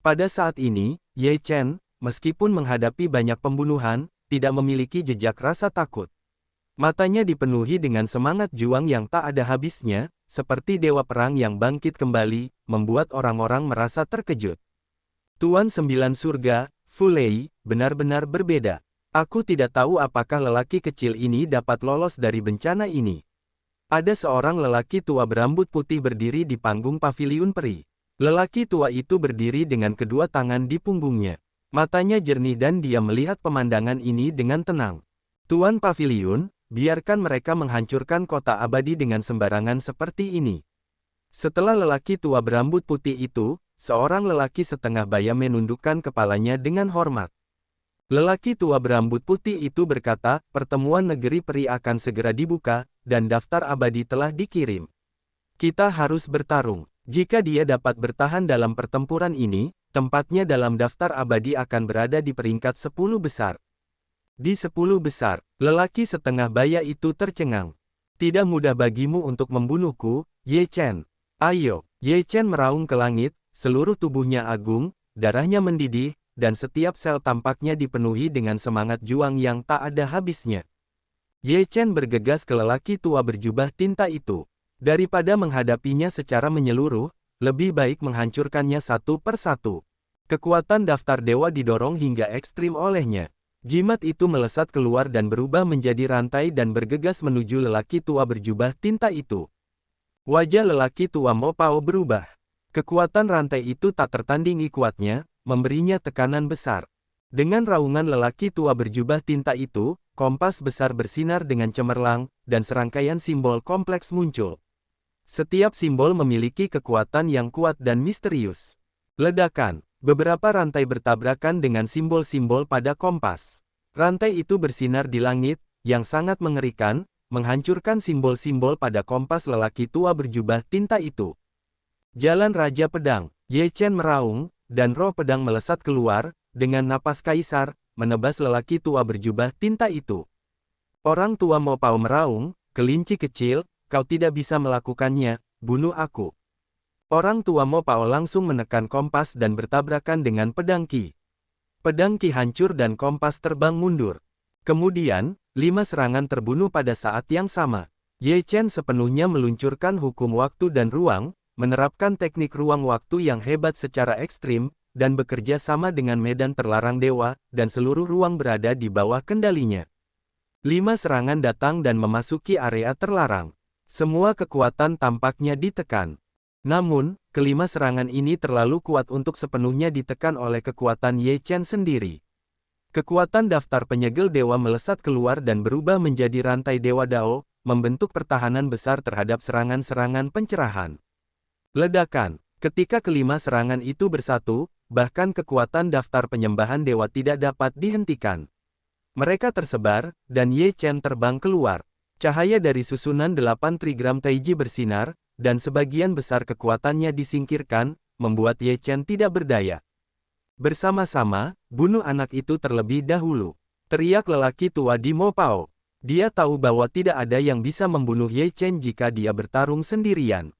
Pada saat ini, Ye Chen, meskipun menghadapi banyak pembunuhan, tidak memiliki jejak rasa takut. Matanya dipenuhi dengan semangat juang yang tak ada habisnya, seperti dewa perang yang bangkit kembali, membuat orang-orang merasa terkejut. Tuan Sembilan Surga, Fu Lei, benar-benar berbeda. Aku tidak tahu apakah lelaki kecil ini dapat lolos dari bencana ini. Ada seorang lelaki tua berambut putih berdiri di panggung paviliun peri. Lelaki tua itu berdiri dengan kedua tangan di punggungnya. Matanya jernih dan dia melihat pemandangan ini dengan tenang. Tuan Paviliun, biarkan mereka menghancurkan kota abadi dengan sembarangan seperti ini. Setelah lelaki tua berambut putih itu, seorang lelaki setengah baya menundukkan kepalanya dengan hormat. Lelaki tua berambut putih itu berkata, pertemuan negeri peri akan segera dibuka, dan daftar abadi telah dikirim. Kita harus bertarung. Jika dia dapat bertahan dalam pertempuran ini, tempatnya dalam daftar abadi akan berada di peringkat 10 besar. Di 10 besar, lelaki setengah baya itu tercengang. Tidak mudah bagimu untuk membunuhku, Ye Chen. Ayo, Ye Chen meraung ke langit, seluruh tubuhnya agung, darahnya mendidih, dan setiap sel tampaknya dipenuhi dengan semangat juang yang tak ada habisnya. Ye Chen bergegas ke lelaki tua berjubah tinta itu. Daripada menghadapinya secara menyeluruh, lebih baik menghancurkannya satu persatu. Kekuatan daftar dewa didorong hingga ekstrim olehnya. Jimat itu melesat keluar dan berubah menjadi rantai dan bergegas menuju lelaki tua berjubah tinta itu. Wajah lelaki tua Mo Pao berubah. Kekuatan rantai itu tak tertandingi kuatnya, memberinya tekanan besar. Dengan raungan lelaki tua berjubah tinta itu, kompas besar bersinar dengan cemerlang, dan serangkaian simbol kompleks muncul. Setiap simbol memiliki kekuatan yang kuat dan misterius. Ledakan. Beberapa rantai bertabrakan dengan simbol-simbol pada kompas. Rantai itu bersinar di langit, yang sangat mengerikan, menghancurkan simbol-simbol pada kompas lelaki tua berjubah tinta itu. Jalan Raja Pedang. Ye Chen meraung, dan roh pedang melesat keluar, dengan napas kaisar, menebas lelaki tua berjubah tinta itu. Orang tua Mo Pao meraung, kelinci kecil, kau tidak bisa melakukannya, bunuh aku. Orang tua Mo Pao langsung menekan kompas dan bertabrakan dengan pedang Qi. Pedang Qi hancur dan kompas terbang mundur. Kemudian, 5 serangan terbunuh pada saat yang sama. Ye Chen sepenuhnya meluncurkan hukum waktu dan ruang, menerapkan teknik ruang waktu yang hebat secara ekstrim, dan bekerja sama dengan medan terlarang dewa, dan seluruh ruang berada di bawah kendalinya. 5 serangan datang dan memasuki area terlarang. Semua kekuatan tampaknya ditekan. Namun, kelima serangan ini terlalu kuat untuk sepenuhnya ditekan oleh kekuatan Ye Chen sendiri. Kekuatan daftar penyegel dewa melesat keluar dan berubah menjadi rantai dewa Dao, membentuk pertahanan besar terhadap serangan-serangan pencerahan. Ledakan. Ketika kelima serangan itu bersatu, bahkan kekuatan daftar penyembahan dewa tidak dapat dihentikan. Mereka tersebar, dan Ye Chen terbang keluar. Cahaya dari susunan 8 trigram Taiji bersinar, dan sebagian besar kekuatannya disingkirkan, membuat Ye Chen tidak berdaya. Bersama-sama, bunuh anak itu terlebih dahulu. Teriak lelaki tua di Mo Pao. Dia tahu bahwa tidak ada yang bisa membunuh Ye Chen jika dia bertarung sendirian.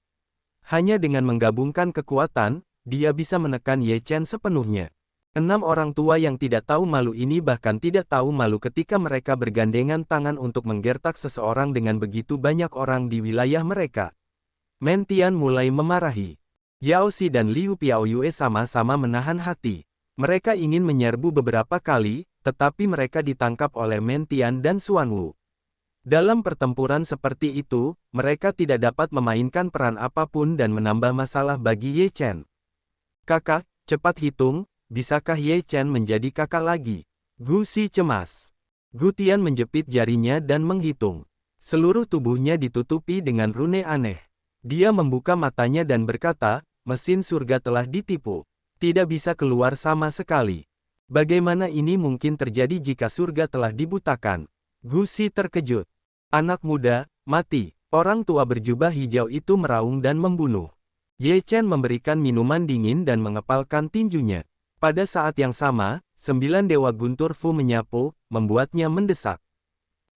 Hanya dengan menggabungkan kekuatan, dia bisa menekan Ye Chen sepenuhnya. 6 orang tua yang tidak tahu malu ini bahkan tidak tahu malu ketika mereka bergandengan tangan untuk menggertak seseorang dengan begitu banyak orang di wilayah mereka. Mentian mulai memarahi. Yao Xi dan Liu Piaoyue sama-sama menahan hati. Mereka ingin menyerbu beberapa kali, tetapi mereka ditangkap oleh Mentian dan Xuan Wu. Dalam pertempuran seperti itu, mereka tidak dapat memainkan peran apapun dan menambah masalah bagi Ye Chen. Kakak, cepat hitung, bisakah Ye Chen menjadi kakak lagi? Gu Xi cemas. Gu Tian menjepit jarinya dan menghitung. Seluruh tubuhnya ditutupi dengan rune aneh. Dia membuka matanya dan berkata, mesin surga telah ditipu. Tidak bisa keluar sama sekali. Bagaimana ini mungkin terjadi jika surga telah dibutakan? Gu Xi terkejut. Anak muda, mati. Orang tua berjubah hijau itu meraung dan membunuh. Ye Chen memberikan minuman dingin dan mengepalkan tinjunya. Pada saat yang sama, 9 dewa guntur Fu menyapu, membuatnya mendesak.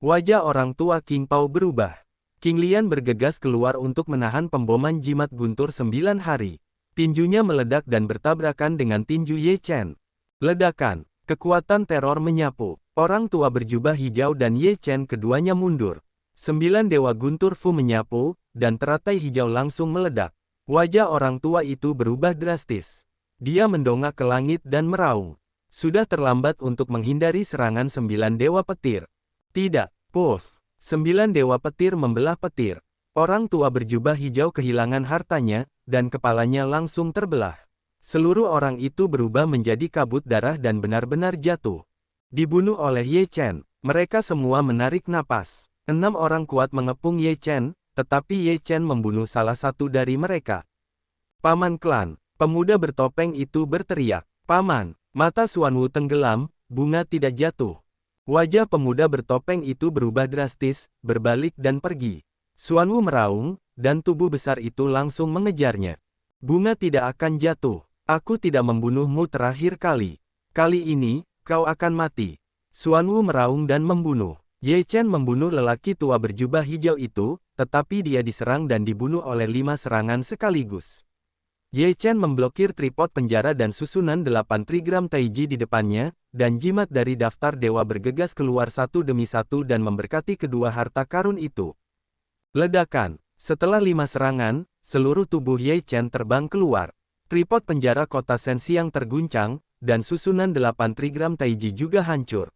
Wajah orang tua King Pao berubah. King Lian bergegas keluar untuk menahan pemboman jimat guntur 9 hari. Tinjunya meledak dan bertabrakan dengan tinju Ye Chen. Ledakan, kekuatan teror menyapu. Orang tua berjubah hijau dan Ye Chen keduanya mundur. 9 Dewa Guntur Fu menyapu, dan teratai hijau langsung meledak. Wajah orang tua itu berubah drastis. Dia mendongak ke langit dan meraung. Sudah terlambat untuk menghindari serangan 9 Dewa Petir. Tidak, puff. 9 Dewa Petir membelah petir. Orang tua berjubah hijau kehilangan hartanya, dan kepalanya langsung terbelah. Seluruh orang itu berubah menjadi kabut darah dan benar-benar jatuh. Dibunuh oleh Ye Chen. Mereka semua menarik napas. 6 orang kuat mengepung Ye Chen, tetapi Ye Chen membunuh salah satu dari mereka. Paman klan, pemuda bertopeng itu berteriak. Paman, mata Xuanwu tenggelam, bunga tidak jatuh. Wajah pemuda bertopeng itu berubah drastis, berbalik dan pergi. Xuanwu meraung, dan tubuh besar itu langsung mengejarnya. Bunga tidak akan jatuh. Aku tidak membunuhmu terakhir kali. Kali ini, kau akan mati. Xuanwu meraung dan membunuh. Ye Chen membunuh lelaki tua berjubah hijau itu, tetapi dia diserang dan dibunuh oleh 5 serangan sekaligus. Ye Chen memblokir tripod penjara dan susunan 8 trigram taiji di depannya, dan jimat dari daftar dewa bergegas keluar satu demi satu dan memberkati kedua harta karun itu. Ledakan. Setelah 5 serangan, seluruh tubuh Ye Chen terbang keluar. Tripod penjara kota Shenxiang terguncang, dan susunan 8 trigram taiji juga hancur.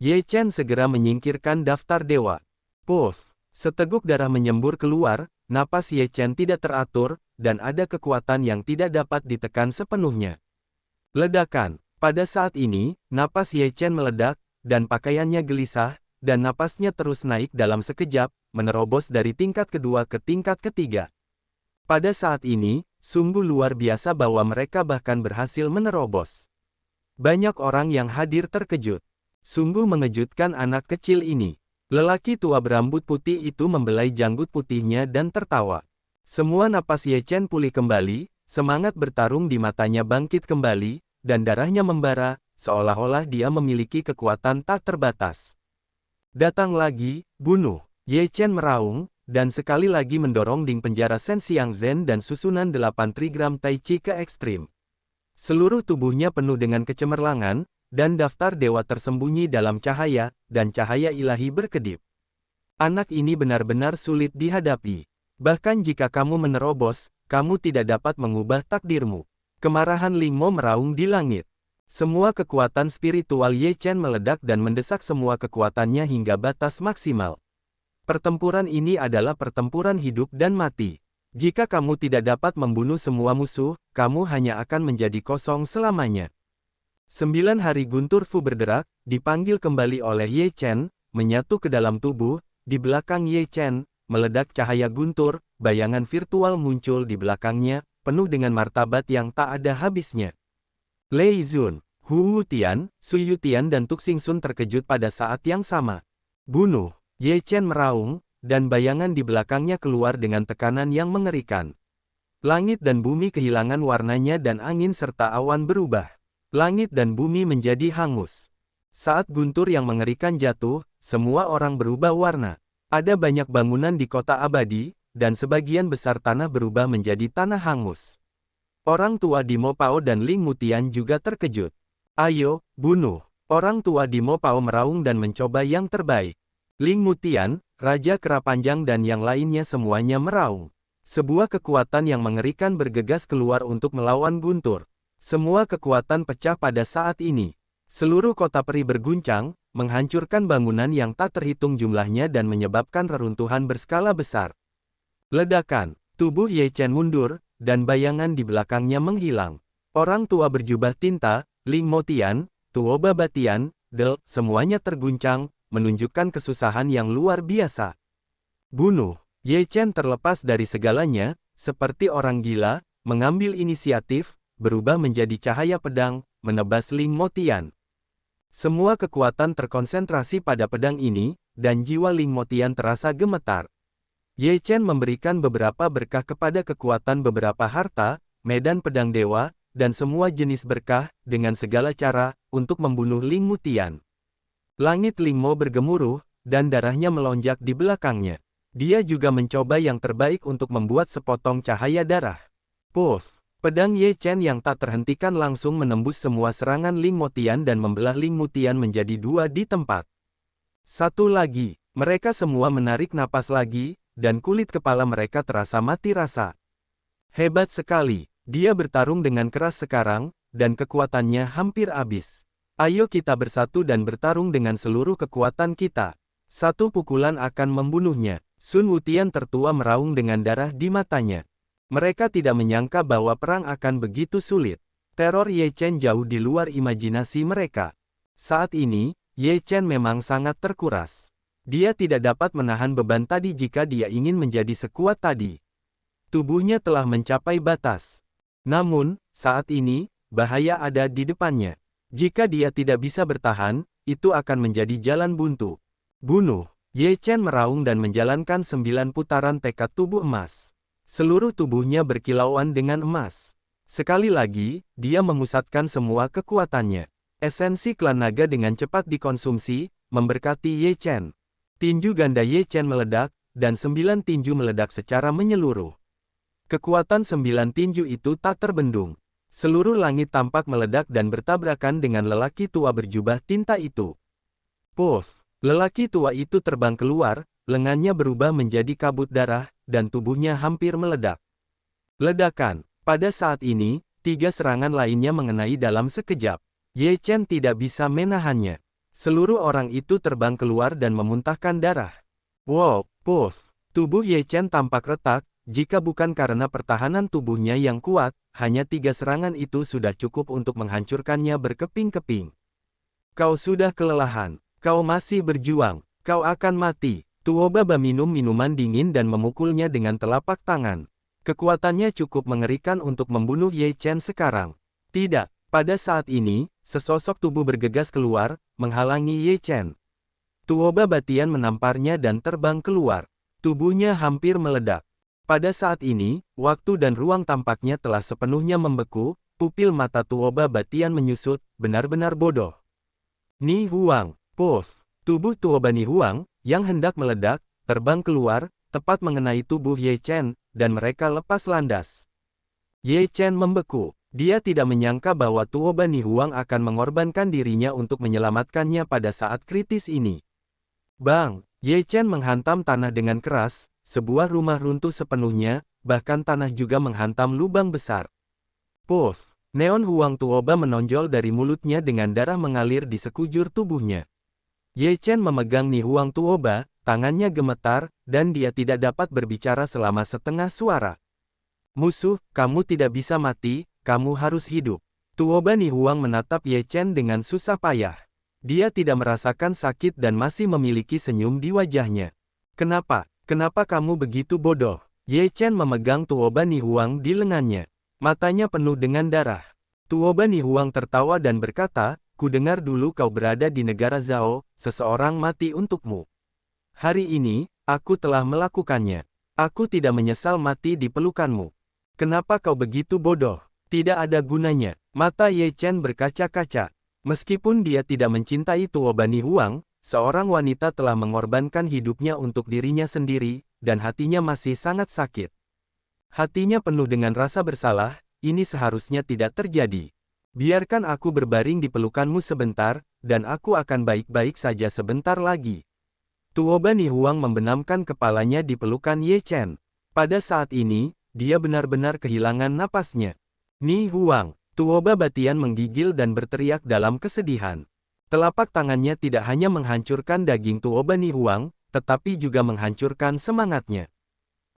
Ye Chen segera menyingkirkan daftar dewa. Puff. Seteguk darah menyembur keluar, napas Ye Chen tidak teratur, dan ada kekuatan yang tidak dapat ditekan sepenuhnya. Ledakan. Pada saat ini, napas Ye Chen meledak, dan pakaiannya gelisah, dan napasnya terus naik dalam sekejap, menerobos dari tingkat kedua ke tingkat ketiga. Pada saat ini, sungguh luar biasa bahwa mereka bahkan berhasil menerobos. Banyak orang yang hadir terkejut. Sungguh mengejutkan anak kecil ini. Lelaki tua berambut putih itu membelai janggut putihnya dan tertawa. Semua napas Ye Chen pulih kembali, semangat bertarung di matanya bangkit kembali, dan darahnya membara, seolah-olah dia memiliki kekuatan tak terbatas. Datang lagi, bunuh. Ye Chen meraung, dan sekali lagi mendorong dinding penjara Shenxiang Zen dan susunan 8 trigram Tai Chi ke ekstrim. Seluruh tubuhnya penuh dengan kecemerlangan, dan daftar dewa tersembunyi dalam cahaya, dan cahaya ilahi berkedip. Anak ini benar-benar sulit dihadapi. Bahkan jika kamu menerobos, kamu tidak dapat mengubah takdirmu. Kemarahan Ling Mo meraung di langit. Semua kekuatan spiritual Ye Chen meledak dan mendesak semua kekuatannya hingga batas maksimal. Pertempuran ini adalah pertempuran hidup dan mati. Jika kamu tidak dapat membunuh semua musuh, kamu hanya akan menjadi kosong selamanya. 9 hari Guntur Fu berderak, dipanggil kembali oleh Ye Chen, menyatu ke dalam tubuh, di belakang Ye Chen, meledak cahaya guntur, bayangan virtual muncul di belakangnya, penuh dengan martabat yang tak ada habisnya. Lei Zun, Hu Wutian, Su Yutian dan Tuk Xingsun terkejut pada saat yang sama. Bunuh, Ye Chen meraung, dan bayangan di belakangnya keluar dengan tekanan yang mengerikan. Langit dan bumi kehilangan warnanya dan angin serta awan berubah. Langit dan bumi menjadi hangus. Saat guntur yang mengerikan jatuh, semua orang berubah warna. Ada banyak bangunan di kota abadi, dan sebagian besar tanah berubah menjadi tanah hangus. Orang tua di Mo Pao dan Ling Mutian juga terkejut. Ayo, bunuh. Orang tua di Mo Pao meraung dan mencoba yang terbaik. Ling Mutian, Raja Kera Panjang dan yang lainnya semuanya meraung. Sebuah kekuatan yang mengerikan bergegas keluar untuk melawan guntur. Semua kekuatan pecah pada saat ini. Seluruh kota peri berguncang, menghancurkan bangunan yang tak terhitung jumlahnya dan menyebabkan reruntuhan berskala besar. Ledakan, tubuh Ye Chen mundur, dan bayangan di belakangnya menghilang. Orang tua berjubah tinta, Ling Motian, Tuoba Batian, Del, semuanya terguncang, menunjukkan kesusahan yang luar biasa. Bunuh, Ye Chen terlepas dari segalanya, seperti orang gila, mengambil inisiatif, berubah menjadi cahaya pedang, menebas Ling Motian. Semua kekuatan terkonsentrasi pada pedang ini, dan jiwa Ling Motian terasa gemetar. Ye Chen memberikan beberapa berkah kepada kekuatan beberapa harta, medan pedang dewa, dan semua jenis berkah, dengan segala cara, untuk membunuh Ling Motian. Langit Ling Mo bergemuruh, dan darahnya melonjak di belakangnya. Dia juga mencoba yang terbaik untuk membuat sepotong cahaya darah. Puff! Pedang Ye Chen yang tak terhentikan langsung menembus semua serangan Ling Motian dan membelah Ling Motian menjadi dua di tempat. Satu lagi, mereka semua menarik napas lagi, dan kulit kepala mereka terasa mati rasa. Hebat sekali, dia bertarung dengan keras sekarang, dan kekuatannya hampir habis. Ayo kita bersatu dan bertarung dengan seluruh kekuatan kita. Satu pukulan akan membunuhnya. Sun Wutian tertua meraung dengan darah di matanya. Mereka tidak menyangka bahwa perang akan begitu sulit. Teror Ye Chen jauh di luar imajinasi mereka. Saat ini, Ye Chen memang sangat terkuras. Dia tidak dapat menahan beban tadi jika dia ingin menjadi sekuat tadi. Tubuhnya telah mencapai batas. Namun, saat ini, bahaya ada di depannya. Jika dia tidak bisa bertahan, itu akan menjadi jalan buntu. Bunuh! Ye Chen meraung dan menjalankan 9 putaran tekad tubuh emas. Seluruh tubuhnya berkilauan dengan emas. Sekali lagi, dia memusatkan semua kekuatannya. Esensi klan naga dengan cepat dikonsumsi, memberkati Ye Chen. Tinju ganda Ye Chen meledak, dan 9 tinju meledak secara menyeluruh. Kekuatan 9 tinju itu tak terbendung. Seluruh langit tampak meledak dan bertabrakan dengan lelaki tua berjubah tinta itu. Puff! Lelaki tua itu terbang keluar, lengannya berubah menjadi kabut darah, dan tubuhnya hampir meledak. Ledakan. Pada saat ini, 3 serangan lainnya mengenai dalam sekejap. Ye Chen tidak bisa menahannya. Seluruh orang itu terbang keluar dan memuntahkan darah. Wow, puff. Tubuh Ye Chen tampak retak, jika bukan karena pertahanan tubuhnya yang kuat, hanya 3 serangan itu sudah cukup untuk menghancurkannya berkeping-keping. Kau sudah kelelahan. Kau masih berjuang. Kau akan mati. Tuoba minum minuman dingin dan memukulnya dengan telapak tangan. Kekuatannya cukup mengerikan untuk membunuh Ye Chen sekarang. Tidak, pada saat ini, sesosok tubuh bergegas keluar, menghalangi Ye Chen. Tuoba Batian menamparnya dan terbang keluar. Tubuhnya hampir meledak. Pada saat ini, waktu dan ruang tampaknya telah sepenuhnya membeku, pupil mata Tuoba Batian menyusut, benar-benar bodoh. Ni Huang, puff, tubuh Tuoba Ni Huang, yang hendak meledak, terbang keluar, tepat mengenai tubuh Ye Chen, dan mereka lepas landas. Ye Chen membeku. Dia tidak menyangka bahwa Tuoba Ni Huang akan mengorbankan dirinya untuk menyelamatkannya pada saat kritis ini. Bang! Ye Chen menghantam tanah dengan keras, sebuah rumah runtuh sepenuhnya, bahkan tanah juga menghantam lubang besar. Puff! Neon Huang Tuoba menonjol dari mulutnya dengan darah mengalir di sekujur tubuhnya. Ye Chen memegang Ni Huang Tuoba, tangannya gemetar, dan dia tidak dapat berbicara selama setengah suara. Musuh, kamu tidak bisa mati, kamu harus hidup. Tuoba Ni Huang menatap Ye Chen dengan susah payah. Dia tidak merasakan sakit dan masih memiliki senyum di wajahnya. Kenapa? Kenapa kamu begitu bodoh? Ye Chen memegang Tuoba Ni Huang di lengannya. Matanya penuh dengan darah. Tuoba Ni Huang tertawa dan berkata, ku dengar dulu kau berada di negara Zhao, seseorang mati untukmu. Hari ini, aku telah melakukannya. Aku tidak menyesal mati di pelukanmu. Kenapa kau begitu bodoh? Tidak ada gunanya. Mata Ye Chen berkaca-kaca. Meskipun dia tidak mencintai Tuoba Ni Huang, seorang wanita telah mengorbankan hidupnya untuk dirinya sendiri, dan hatinya masih sangat sakit. Hatinya penuh dengan rasa bersalah, ini seharusnya tidak terjadi. Biarkan aku berbaring di pelukanmu sebentar, dan aku akan baik-baik saja sebentar lagi. Tuoba Ni Huang membenamkan kepalanya di pelukan Ye Chen. Pada saat ini, dia benar-benar kehilangan napasnya. Ni Huang, Tuoba Batian menggigil dan berteriak dalam kesedihan. Telapak tangannya tidak hanya menghancurkan daging Tuoba Ni Huang, tetapi juga menghancurkan semangatnya.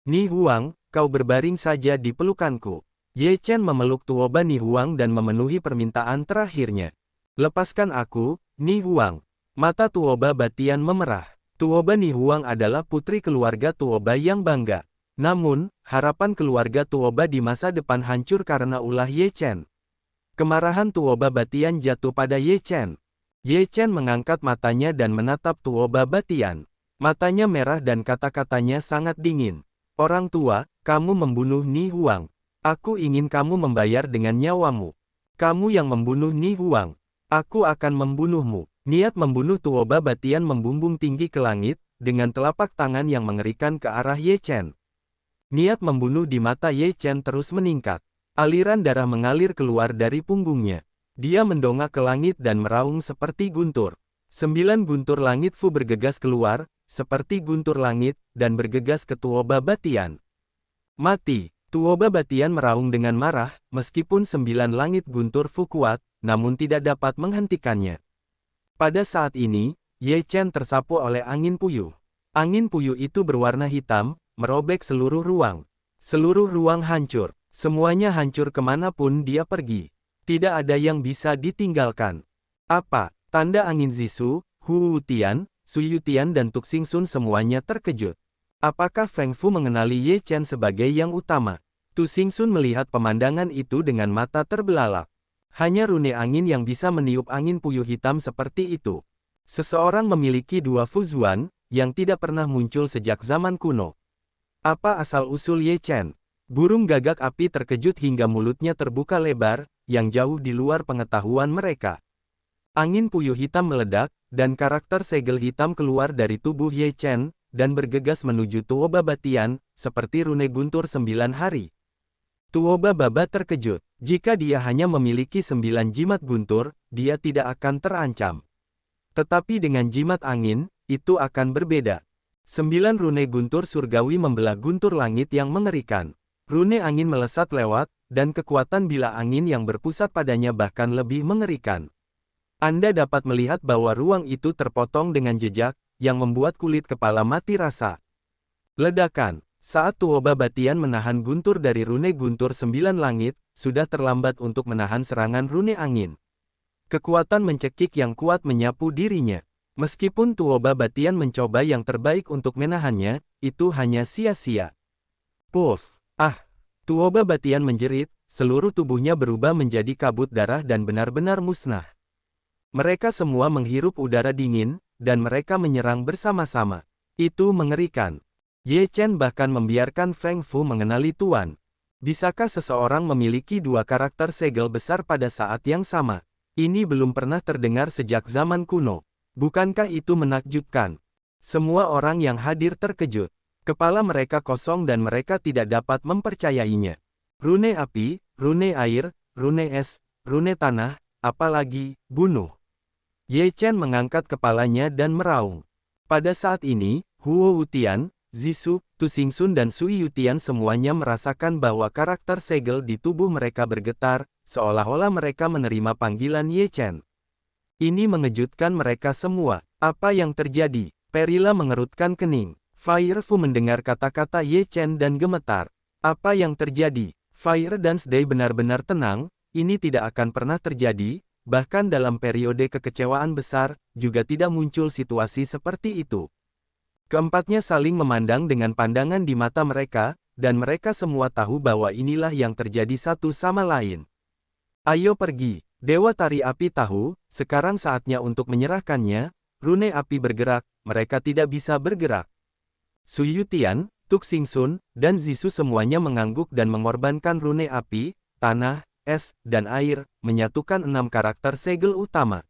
Ni Huang, kau berbaring saja di pelukanku. Ye Chen memeluk Tuoba Ni Huang dan memenuhi permintaan terakhirnya. Lepaskan aku, Ni Huang. Mata Tuoba Batian memerah. Tuoba Ni Huang adalah putri keluarga Tuoba yang bangga. Namun, harapan keluarga Tuoba di masa depan hancur karena ulah Ye Chen. Kemarahan Tuoba Batian jatuh pada Ye Chen. Ye Chen mengangkat matanya dan menatap Tuoba Batian. Matanya merah dan kata-katanya sangat dingin. Orang tua, kamu membunuh Ni Huang. Aku ingin kamu membayar dengan nyawamu. Kamu yang membunuh Ni Huang. Aku akan membunuhmu. Niat membunuh Tuoba Batian membumbung tinggi ke langit, dengan telapak tangan yang mengerikan ke arah Ye Chen. Niat membunuh di mata Ye Chen terus meningkat. Aliran darah mengalir keluar dari punggungnya. Dia mendongak ke langit dan meraung seperti guntur. 9 guntur langit Fu bergegas keluar, seperti guntur langit, dan bergegas ke Tuoba Batian. Mati! Tuoba Batian meraung dengan marah, meskipun 9 langit guntur Fu kuat, namun tidak dapat menghentikannya. Pada saat ini, Ye Chen tersapu oleh angin puyuh. Angin puyuh itu berwarna hitam, merobek seluruh ruang. Seluruh ruang hancur. Semuanya hancur kemanapun dia pergi. Tidak ada yang bisa ditinggalkan. Apa? Tanda angin Zisu, Hu Wutian, Su Yutian dan Tuk Xingsun semuanya terkejut. Apakah Feng Fu mengenali Ye Chen sebagai yang utama? Tu Xingsun melihat pemandangan itu dengan mata terbelalak. Hanya rune angin yang bisa meniup angin puyuh hitam seperti itu. Seseorang memiliki 2 Fuzuan, yang tidak pernah muncul sejak zaman kuno. Apa asal-usul Ye Chen? Burung gagak api terkejut hingga mulutnya terbuka lebar, yang jauh di luar pengetahuan mereka. Angin puyuh hitam meledak, dan karakter segel hitam keluar dari tubuh Ye Chen, dan bergegas menuju Tuoba Batian, seperti rune guntur 9 hari. Tuoba Baba terkejut. Jika dia hanya memiliki 9 jimat guntur, dia tidak akan terancam. Tetapi dengan jimat angin, itu akan berbeda. 9 rune guntur surgawi membelah guntur langit yang mengerikan. Rune angin melesat lewat, dan kekuatan bila angin yang berpusat padanya bahkan lebih mengerikan. Anda dapat melihat bahwa ruang itu terpotong dengan jejak, yang membuat kulit kepala mati rasa. Ledakan. Saat Tuoba Batian menahan guntur dari rune guntur 9 langit, sudah terlambat untuk menahan serangan rune angin. Kekuatan mencekik yang kuat menyapu dirinya. Meskipun Tuoba Batian mencoba yang terbaik untuk menahannya, itu hanya sia-sia. Puff! Ah! Tuoba Batian menjerit, seluruh tubuhnya berubah menjadi kabut darah dan benar-benar musnah. Mereka semua menghirup udara dingin, dan mereka menyerang bersama-sama. Itu mengerikan. Ye Chen bahkan membiarkan Feng Fu mengenali Tuan. Bisakah seseorang memiliki 2 karakter segel besar pada saat yang sama? Ini belum pernah terdengar sejak zaman kuno. Bukankah itu menakjubkan? Semua orang yang hadir terkejut. Kepala mereka kosong dan mereka tidak dapat mempercayainya. Rune api, rune air, rune es, rune tanah, apalagi, bunuh. Ye Chen mengangkat kepalanya dan meraung. Pada saat ini, Huo Wutian, Zisu, Tu Xingsun dan Sui Yutian semuanya merasakan bahwa karakter segel di tubuh mereka bergetar, seolah-olah mereka menerima panggilan Ye Chen. Ini mengejutkan mereka semua. Apa yang terjadi? Perila mengerutkan kening. Fire Fu mendengar kata-kata Ye Chen dan gemetar. Apa yang terjadi? Fire Dance Day benar-benar tenang, ini tidak akan pernah terjadi, bahkan dalam periode kekecewaan besar, juga tidak muncul situasi seperti itu. Keempatnya saling memandang dengan pandangan di mata mereka, dan mereka semua tahu bahwa inilah yang terjadi satu sama lain. Ayo pergi, Dewa Tari Api tahu, sekarang saatnya untuk menyerahkannya, rune api bergerak, mereka tidak bisa bergerak. Su Yutian, Tuk Xingsun, dan Zisu semuanya mengangguk dan mengorbankan rune api, tanah, es, dan air, menyatukan 6 karakter segel utama.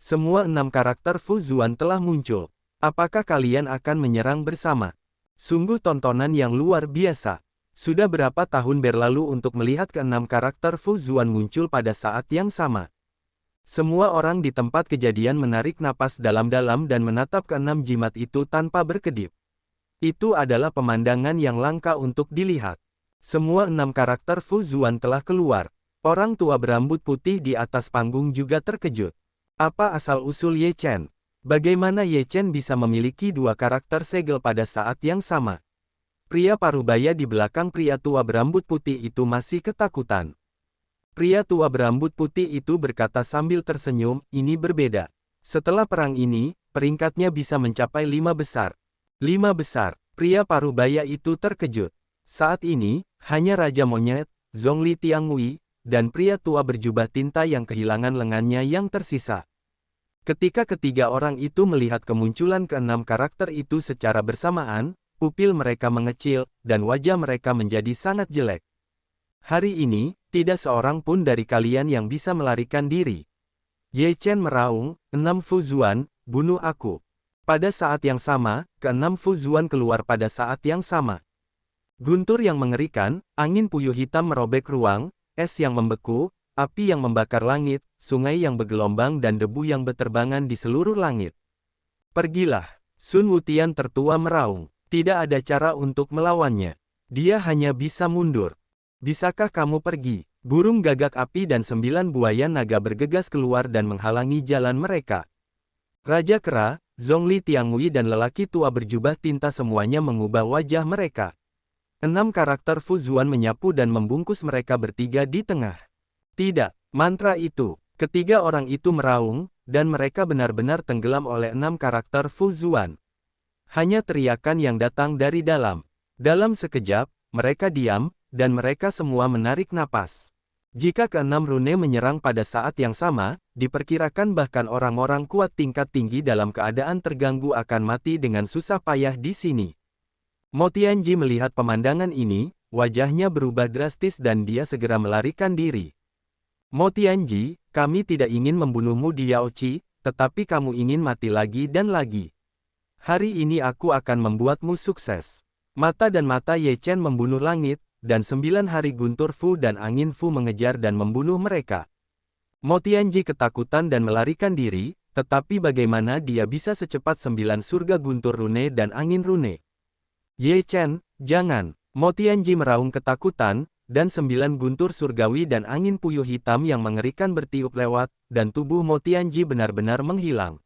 Semua 6 karakter Fuzuan telah muncul. Apakah kalian akan menyerang bersama? Sungguh tontonan yang luar biasa. Sudah berapa tahun berlalu untuk melihat ke-6 karakter Fuzuan muncul pada saat yang sama. Semua orang di tempat kejadian menarik napas dalam-dalam dan menatap ke-6 jimat itu tanpa berkedip. Itu adalah pemandangan yang langka untuk dilihat. Semua 6 karakter Fuzuan telah keluar. Orang tua berambut putih di atas panggung juga terkejut. Apa asal-usul Ye Chen? Bagaimana Ye Chen bisa memiliki 2 karakter segel pada saat yang sama? Pria parubaya di belakang pria tua berambut putih itu masih ketakutan. Pria tua berambut putih itu berkata sambil tersenyum, ini berbeda. Setelah perang ini, peringkatnya bisa mencapai 5 besar. 5 besar. Pria parubaya itu terkejut. Saat ini, hanya Raja Monyet, Zhongli Tiangui, dan pria tua berjubah tinta yang kehilangan lengannya yang tersisa. Ketika ketiga orang itu melihat kemunculan ke-6 karakter itu secara bersamaan, pupil mereka mengecil, dan wajah mereka menjadi sangat jelek. Hari ini, tidak seorang pun dari kalian yang bisa melarikan diri. Ye Chen meraung, 6 Fuzuan, bunuh aku. Pada saat yang sama, ke-6 Fuzuan keluar pada saat yang sama. Guntur yang mengerikan, angin puyuh hitam merobek ruang, es yang membeku, api yang membakar langit, sungai yang bergelombang dan debu yang berterbangan di seluruh langit. Pergilah. Sun Wutian tertua meraung. Tidak ada cara untuk melawannya. Dia hanya bisa mundur. Bisakah kamu pergi? Burung gagak api dan 9 buaya naga bergegas keluar dan menghalangi jalan mereka. Raja Kera, Zhongli Tiangui dan lelaki tua berjubah tinta semuanya mengubah wajah mereka. 6 karakter Fuzuan menyapu dan membungkus mereka bertiga di tengah. Tidak, mantra itu. Ketiga orang itu meraung, dan mereka benar-benar tenggelam oleh 6 karakter Fuzuan. Hanya teriakan yang datang dari dalam. Dalam sekejap, mereka diam, dan mereka semua menarik napas. Jika ke-6 rune menyerang pada saat yang sama, diperkirakan bahkan orang-orang kuat tingkat tinggi dalam keadaan terganggu akan mati dengan susah payah di sini. Mo Tianji melihat pemandangan ini, wajahnya berubah drastis dan dia segera melarikan diri. Mo Tianji, kami tidak ingin membunuhmu di Yaoqi, tetapi kamu ingin mati lagi dan lagi. Hari ini aku akan membuatmu sukses. Mata dan mata Ye Chen membunuh langit, dan 9 hari guntur Fu dan angin Fu mengejar dan membunuh mereka. Mo Tianji ketakutan dan melarikan diri, tetapi bagaimana dia bisa secepat 9 surga guntur rune dan angin rune? Ye Chen, jangan. Mo Tianji meraung ketakutan, dan 9 guntur surgawi dan angin puyuh hitam yang mengerikan bertiup lewat, dan tubuh Mo Tianji benar-benar menghilang.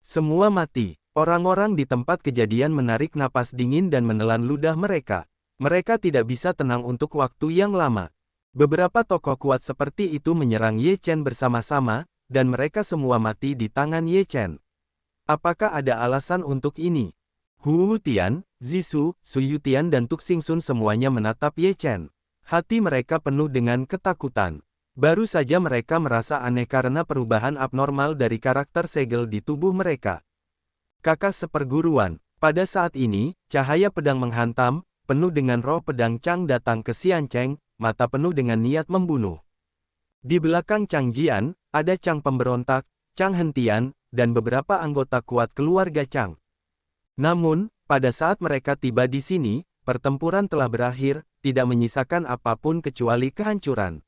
Semua mati. Orang-orang di tempat kejadian menarik napas dingin dan menelan ludah mereka. Mereka tidak bisa tenang untuk waktu yang lama. Beberapa tokoh kuat seperti itu menyerang Ye Chen bersama-sama, dan mereka semua mati di tangan Ye Chen. Apakah ada alasan untuk ini? Hu Wutian, Zisu, Su Yutian dan Tuk Xingsun semuanya menatap Ye Chen. Hati mereka penuh dengan ketakutan. Baru saja mereka merasa aneh karena perubahan abnormal dari karakter segel di tubuh mereka. Kakak seperguruan. Pada saat ini, cahaya pedang menghantam, penuh dengan roh pedang Chang datang ke Xian Cheng, mata penuh dengan niat membunuh. Di belakang Chang Jian, ada Chang pemberontak, Chang Hentian, dan beberapa anggota kuat keluarga Chang. Namun, pada saat mereka tiba di sini, pertempuran telah berakhir, tidak menyisakan apapun kecuali kehancuran.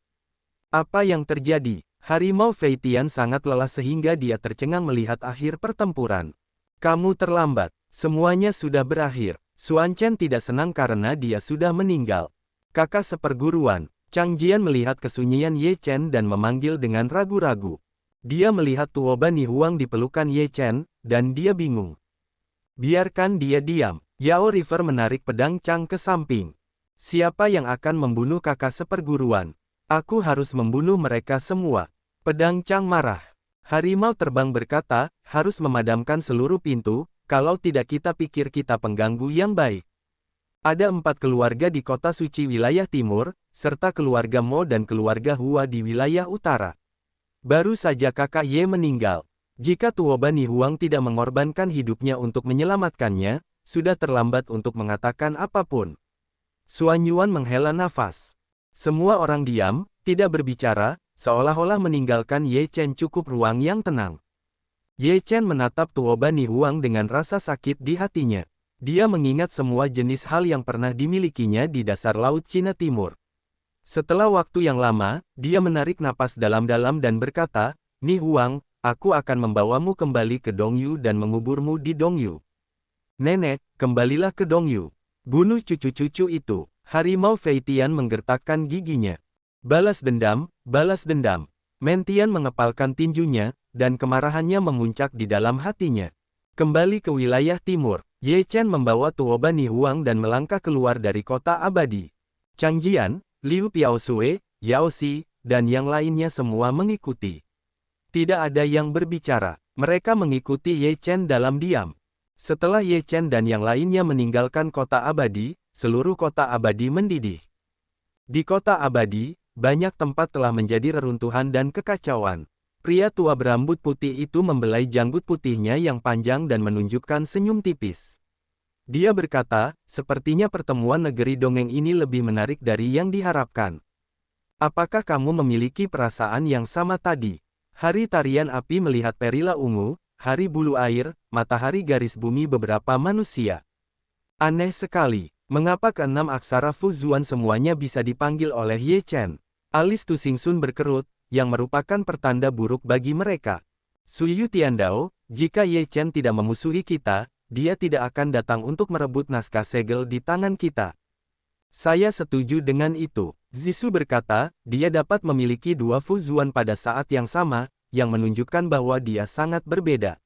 Apa yang terjadi? Harimau Fei Tian sangat lelah sehingga dia tercengang melihat akhir pertempuran. Kamu terlambat. Semuanya sudah berakhir. Xuan Chen tidak senang karena dia sudah meninggal. Kakak seperguruan. Chang Jian melihat kesunyian Ye Chen dan memanggil dengan ragu-ragu. Dia melihat Tuoba Nihuang di pelukan Ye Chen, dan dia bingung. Biarkan dia diam. Yao River menarik pedang Chang ke samping. Siapa yang akan membunuh kakak seperguruan? Aku harus membunuh mereka semua. Pedang Chang marah. Harimau terbang berkata, harus memadamkan seluruh pintu, kalau tidak kita pikir kita pengganggu yang baik. Ada 4 keluarga di kota suci wilayah timur, serta keluarga Mo dan keluarga Hua di wilayah utara. Baru saja kakak Ye meninggal. Jika Tuoba Nihuang tidak mengorbankan hidupnya untuk menyelamatkannya, sudah terlambat untuk mengatakan apapun. Xuan Yuan menghela nafas. Semua orang diam, tidak berbicara, seolah-olah meninggalkan Ye Chen cukup ruang yang tenang. Ye Chen menatap Tuoba Nihuang dengan rasa sakit di hatinya. Dia mengingat semua jenis hal yang pernah dimilikinya di dasar Laut Cina Timur. Setelah waktu yang lama, dia menarik napas dalam-dalam dan berkata, Nihuang, aku akan membawamu kembali ke Dongyu dan menguburmu di Dongyu. Nenek, kembalilah ke Dongyu. Bunuh cucu-cucu itu. Harimau Fei Tian menggertakkan giginya. Balas dendam, balas dendam. Mentian mengepalkan tinjunya, dan kemarahannya memuncak di dalam hatinya. Kembali ke wilayah timur, Ye Chen membawa Tuoba Nihuang dan melangkah keluar dari kota abadi. Chang Jian, Liu Piaosue, Yao Xi, dan yang lainnya semua mengikuti. Tidak ada yang berbicara, mereka mengikuti Ye Chen dalam diam. Setelah Ye Chen dan yang lainnya meninggalkan kota abadi, seluruh kota abadi mendidih. Di kota abadi, banyak tempat telah menjadi reruntuhan dan kekacauan. Pria tua berambut putih itu membelai janggut putihnya yang panjang dan menunjukkan senyum tipis. Dia berkata, sepertinya pertemuan negeri dongeng ini lebih menarik dari yang diharapkan. Apakah kamu memiliki perasaan yang sama tadi? Hari tarian api melihat perila ungu, hari bulu air, matahari garis bumi beberapa manusia. Aneh sekali. Mengapa keenam aksara Fu Zuan semuanya bisa dipanggil oleh Ye Chen? Alis Tu Xingxun berkerut, yang merupakan pertanda buruk bagi mereka. Suyu Tiandao, jika Ye Chen tidak memusuhi kita, dia tidak akan datang untuk merebut naskah segel di tangan kita. Saya setuju dengan itu. Zisu berkata, dia dapat memiliki dua Fu Zuan pada saat yang sama, yang menunjukkan bahwa dia sangat berbeda.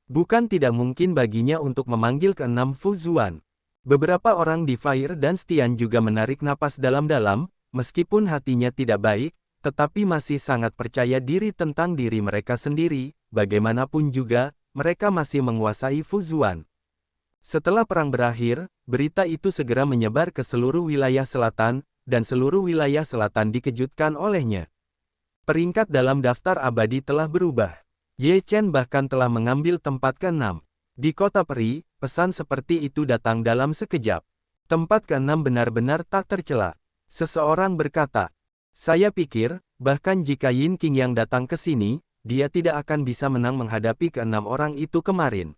Bukan tidak mungkin baginya untuk memanggil keenam Fu Zuan. Beberapa orang di Fire dan Stian juga menarik napas dalam-dalam, meskipun hatinya tidak baik, tetapi masih sangat percaya diri tentang diri mereka sendiri, bagaimanapun juga, mereka masih menguasai Fu Zuan. Setelah perang berakhir, berita itu segera menyebar ke seluruh wilayah selatan, dan seluruh wilayah selatan dikejutkan olehnya. Peringkat dalam daftar abadi telah berubah. Ye Chen bahkan telah mengambil tempat ke-6. Di kota peri, pesan seperti itu datang dalam sekejap. Tempat ke-6 benar-benar tak tercela. Seseorang berkata, saya pikir, bahkan jika Yin King yang datang ke sini, dia tidak akan bisa menang menghadapi ke-6 orang itu kemarin.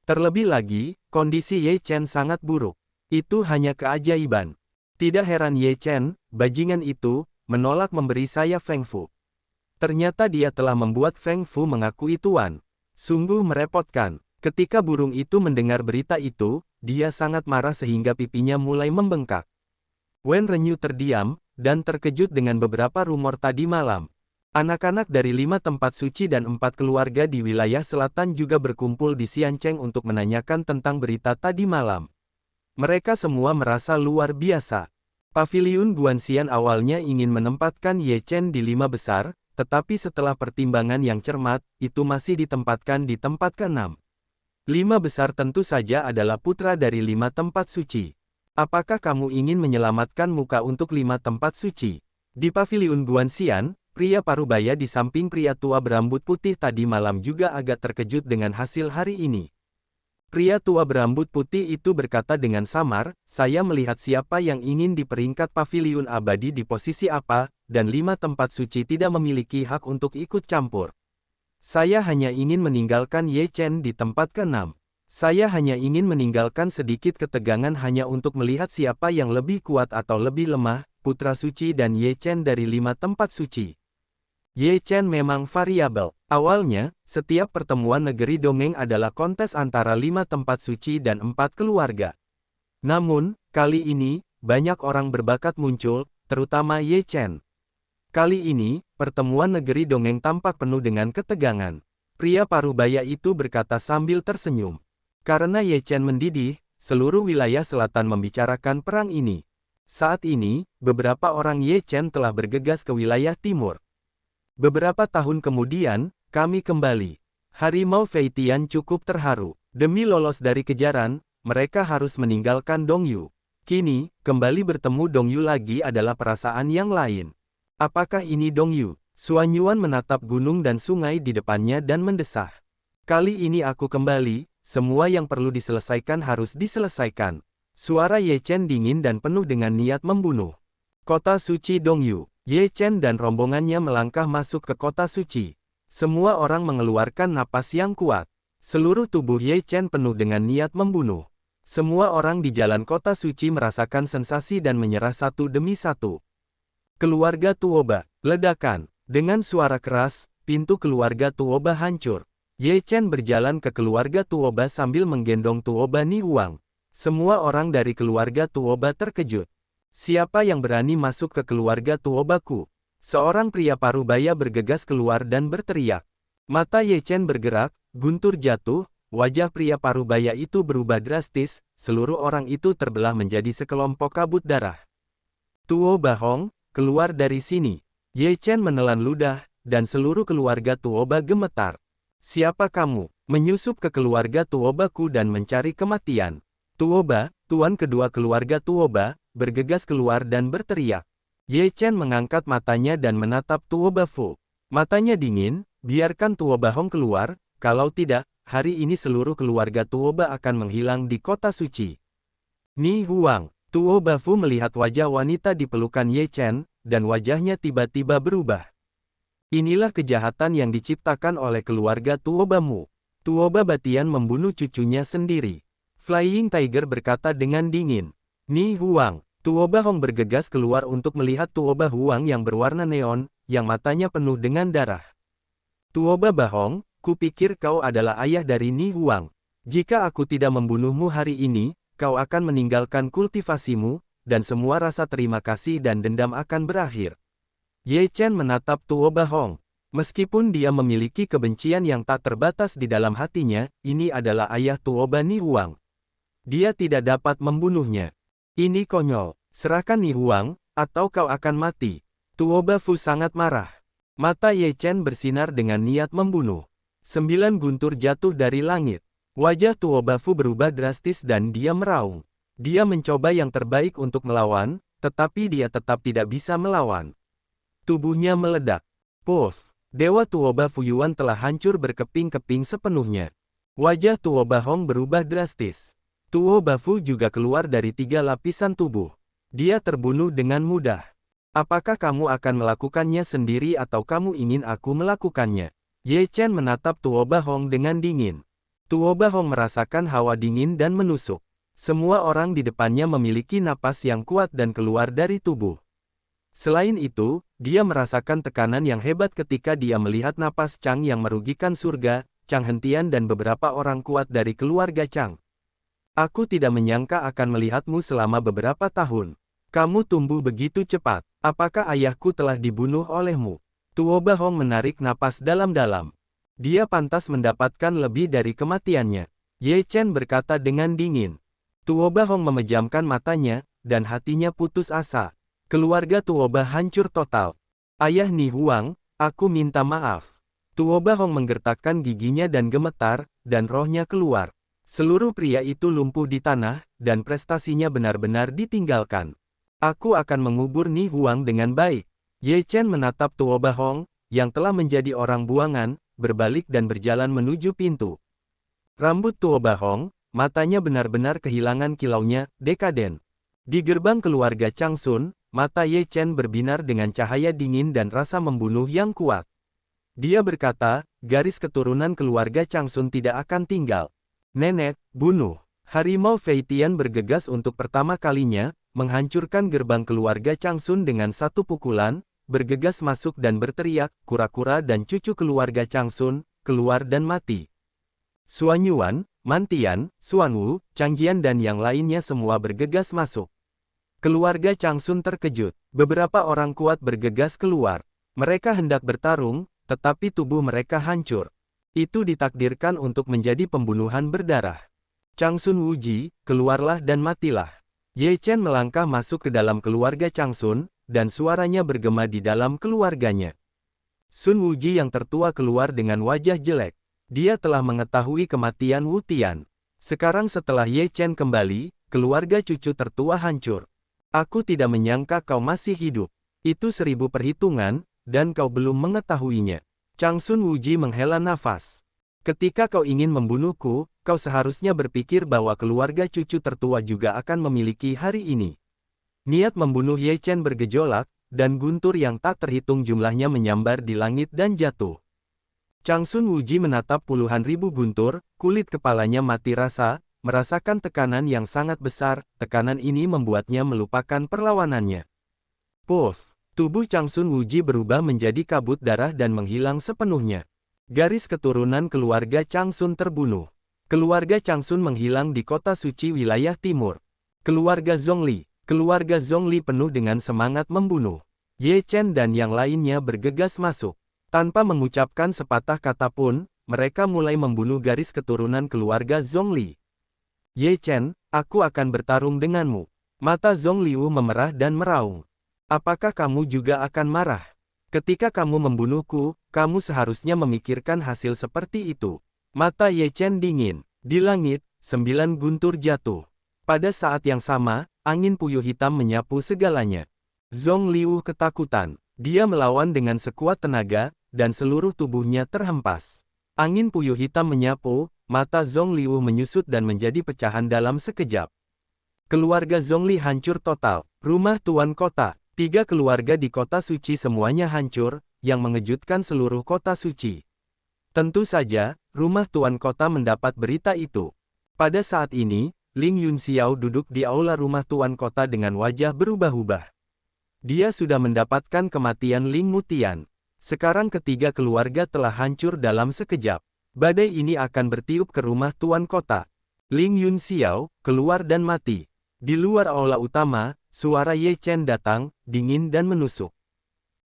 Terlebih lagi, kondisi Ye Chen sangat buruk. Itu hanya keajaiban. Tidak heran Ye Chen, bajingan itu, menolak memberi saya Feng Fu. Ternyata dia telah membuat Feng Fu mengakui tuan. Sungguh merepotkan. Ketika burung itu mendengar berita itu, dia sangat marah sehingga pipinya mulai membengkak. Wen Renyu terdiam, dan terkejut dengan beberapa rumor tadi malam. Anak-anak dari 5 tempat suci dan 4 keluarga di wilayah selatan juga berkumpul di Xiancheng untuk menanyakan tentang berita tadi malam. Mereka semua merasa luar biasa. Paviliun Guanxian awalnya ingin menempatkan Ye Chen di 5 besar, tetapi setelah pertimbangan yang cermat, itu masih ditempatkan di tempat ke-6. 5 besar tentu saja adalah putra dari 5 tempat suci. Apakah kamu ingin menyelamatkan muka untuk 5 tempat suci? Di Paviliun Guanxian, pria parubaya di samping pria tua berambut putih tadi malam juga agak terkejut dengan hasil hari ini. Pria tua berambut putih itu berkata dengan samar, saya melihat siapa yang ingin di peringkat Paviliun Abadi di posisi apa, dan 5 tempat suci tidak memiliki hak untuk ikut campur. Saya hanya ingin meninggalkan Ye Chen di tempat ke-6. Saya hanya ingin meninggalkan sedikit ketegangan hanya untuk melihat siapa yang lebih kuat atau lebih lemah, Putra Suci dan Ye Chen dari 5 tempat suci. Ye Chen memang variabel. Awalnya, setiap pertemuan negeri dongeng adalah kontes antara 5 tempat suci dan 4 keluarga. Namun, kali ini, banyak orang berbakat muncul, terutama Ye Chen. Kali ini, pertemuan negeri dongeng tampak penuh dengan ketegangan. Pria parubaya itu berkata sambil tersenyum. Karena Ye Chen mendidih, seluruh wilayah selatan membicarakan perang ini. Saat ini, beberapa orang Ye Chen telah bergegas ke wilayah timur. Beberapa tahun kemudian, kami kembali. Harimau Feitian cukup terharu. Demi lolos dari kejaran, mereka harus meninggalkan Dongyu. Kini, kembali bertemu Dongyu lagi adalah perasaan yang lain. Apakah ini Dongyu? Suanyuan menatap gunung dan sungai di depannya dan mendesah. Kali ini aku kembali, semua yang perlu diselesaikan harus diselesaikan. Suara Ye Chen dingin dan penuh dengan niat membunuh. Kota suci Dongyu. Ye Chen dan rombongannya melangkah masuk ke kota suci. Semua orang mengeluarkan napas yang kuat. Seluruh tubuh Ye Chen penuh dengan niat membunuh. Semua orang di jalan kota suci merasakan sensasi dan menyerah satu demi satu. Keluarga Tuoba, ledakan. Dengan suara keras, pintu keluarga Tuoba hancur. Ye Chen berjalan ke keluarga Tuoba sambil menggendong Tuoba Ni Huang. Semua orang dari keluarga Tuoba terkejut. Siapa yang berani masuk ke keluarga Tuobaku? Seorang pria parubaya bergegas keluar dan berteriak. Mata Ye Chen bergerak, guntur jatuh, wajah pria parubaya itu berubah drastis, seluruh orang itu terbelah menjadi sekelompok kabut darah. Tuoba Hong, keluar dari sini. Ye Chen menelan ludah, dan seluruh keluarga Tuoba gemetar. Siapa kamu? Menyusup ke keluarga Tuobaku dan mencari kematian. Tuoba, tuan kedua keluarga Tuoba, bergegas keluar dan berteriak. Ye Chen mengangkat matanya dan menatap Tuoba Fu. Matanya dingin, biarkan Tuoba Hong keluar, kalau tidak, hari ini seluruh keluarga Tuoba akan menghilang di kota suci. Ni Huang, Tuoba Fu melihat wajah wanita di pelukan Ye Chen, dan wajahnya tiba-tiba berubah. Inilah kejahatan yang diciptakan oleh keluarga Tuoba Mu. Tuoba Batian membunuh cucunya sendiri. Flying Tiger berkata dengan dingin. Ni Huang. Tuoba Hong bergegas keluar untuk melihat Tuoba Huang yang berwarna neon, yang matanya penuh dengan darah. Tuoba Bahong, kupikir kau adalah ayah dari Ni Huang. Jika aku tidak membunuhmu hari ini, kau akan meninggalkan kultivasimu, dan semua rasa terima kasih dan dendam akan berakhir. Ye Chen menatap Tuoba Hong. Meskipun dia memiliki kebencian yang tak terbatas di dalam hatinya, ini adalah ayah Tuoba Ni Huang. Dia tidak dapat membunuhnya. Ini konyol. Serahkan Ni Huang, atau kau akan mati. Tuoba Fu sangat marah. Mata Ye Chen bersinar dengan niat membunuh. 9 guntur jatuh dari langit. Wajah Tuoba Fu berubah drastis dan dia meraung. Dia mencoba yang terbaik untuk melawan, tetapi dia tetap tidak bisa melawan. Tubuhnya meledak. Puff! Dewa Tuoba Fu Yuan telah hancur berkeping-keping sepenuhnya. Wajah Tuoba Hong berubah drastis. Tuoba Fu juga keluar dari 3 lapisan tubuh. Dia terbunuh dengan mudah. Apakah kamu akan melakukannya sendiri atau kamu ingin aku melakukannya? Ye Chen menatap Tuoba Hong dengan dingin. Tuoba Hong merasakan hawa dingin dan menusuk. Semua orang di depannya memiliki napas yang kuat dan keluar dari tubuh. Selain itu, dia merasakan tekanan yang hebat ketika dia melihat napas Chang yang merugikan surga, Chang Hentian dan beberapa orang kuat dari keluarga Chang. Aku tidak menyangka akan melihatmu selama beberapa tahun. Kamu tumbuh begitu cepat. Apakah ayahku telah dibunuh olehmu? Tuoba Hong menarik napas dalam-dalam. Dia pantas mendapatkan lebih dari kematiannya. Ye Chen berkata dengan dingin. Tuoba Hong memejamkan matanya, dan hatinya putus asa. Keluarga Tuoba hancur total. Ayah Ni Huang, aku minta maaf. Tuoba Hong menggertakkan giginya dan gemetar, dan rohnya keluar. Seluruh pria itu lumpuh di tanah, dan prestasinya benar-benar ditinggalkan. Aku akan mengubur Ni Huang dengan baik. Ye Chen menatap Tuoba Hong, yang telah menjadi orang buangan, berbalik dan berjalan menuju pintu. Rambut Tuoba Hong, matanya benar-benar kehilangan kilaunya, dekaden. Di gerbang keluarga Changsun, mata Ye Chen berbinar dengan cahaya dingin dan rasa membunuh yang kuat. Dia berkata, garis keturunan keluarga Changsun tidak akan tinggal. Nenek, bunuh. Harimau Fei Tian bergegas untuk pertama kalinya, menghancurkan gerbang keluarga Changsun dengan satu pukulan, bergegas masuk dan berteriak, kura-kura dan cucu keluarga Changsun, keluar dan mati. Suan Yuan, Mantian, Suan Wu, Changjian dan yang lainnya semua bergegas masuk. Keluarga Changsun terkejut. Beberapa orang kuat bergegas keluar. Mereka hendak bertarung, tetapi tubuh mereka hancur. Itu ditakdirkan untuk menjadi pembunuhan berdarah. Changsun Wuji, keluarlah dan matilah. Ye Chen melangkah masuk ke dalam keluarga Changsun, dan suaranya bergema di dalam keluarganya. Sun Wuji yang tertua keluar dengan wajah jelek. Dia telah mengetahui kematian Wu Tian. Sekarang setelah Ye Chen kembali, keluarga cucu tertua hancur. Aku tidak menyangka kau masih hidup. Itu 1000 perhitungan, dan kau belum mengetahuinya. Changsun Wuji menghela nafas. Ketika kau ingin membunuhku, kau seharusnya berpikir bahwa keluarga cucu tertua juga akan memiliki hari ini. Niat membunuh Ye Chen bergejolak, dan guntur yang tak terhitung jumlahnya menyambar di langit dan jatuh. Changsun Wuji menatap puluhan ribu guntur, kulit kepalanya mati rasa, merasakan tekanan yang sangat besar, tekanan ini membuatnya melupakan perlawanannya. Puff! Tubuh Changsun Wuji berubah menjadi kabut darah dan menghilang sepenuhnya. Garis keturunan keluarga Changsun terbunuh. Keluarga Changsun menghilang di kota suci wilayah timur. Keluarga Zhongli. Keluarga Zhongli penuh dengan semangat membunuh. Ye Chen dan yang lainnya bergegas masuk. Tanpa mengucapkan sepatah kata pun, mereka mulai membunuh garis keturunan keluarga Zhongli. Ye Chen, aku akan bertarung denganmu. Mata Zhongliu memerah dan meraung. Apakah kamu juga akan marah? Ketika kamu membunuhku, kamu seharusnya memikirkan hasil seperti itu. Mata Ye Chen dingin. Di langit, 9 guntur jatuh. Pada saat yang sama, angin puyuh hitam menyapu segalanya. Zhongliu ketakutan. Dia melawan dengan sekuat tenaga, dan seluruh tubuhnya terhempas. Angin puyuh hitam menyapu, mata Zhongliu menyusut dan menjadi pecahan dalam sekejap. Keluarga Zhongli hancur total. Rumah tuan kota. 3 keluarga di kota suci semuanya hancur, yang mengejutkan seluruh kota suci. Tentu saja, rumah tuan kota mendapat berita itu. Pada saat ini, Ling Yunxiao duduk di aula rumah tuan kota dengan wajah berubah-ubah. Dia sudah mendapatkan kematian Ling Mutian. Sekarang ketiga keluarga telah hancur dalam sekejap. Badai ini akan bertiup ke rumah tuan kota. Ling Yunxiao keluar dan mati. Di luar aula utama, suara Ye Chen datang, dingin dan menusuk.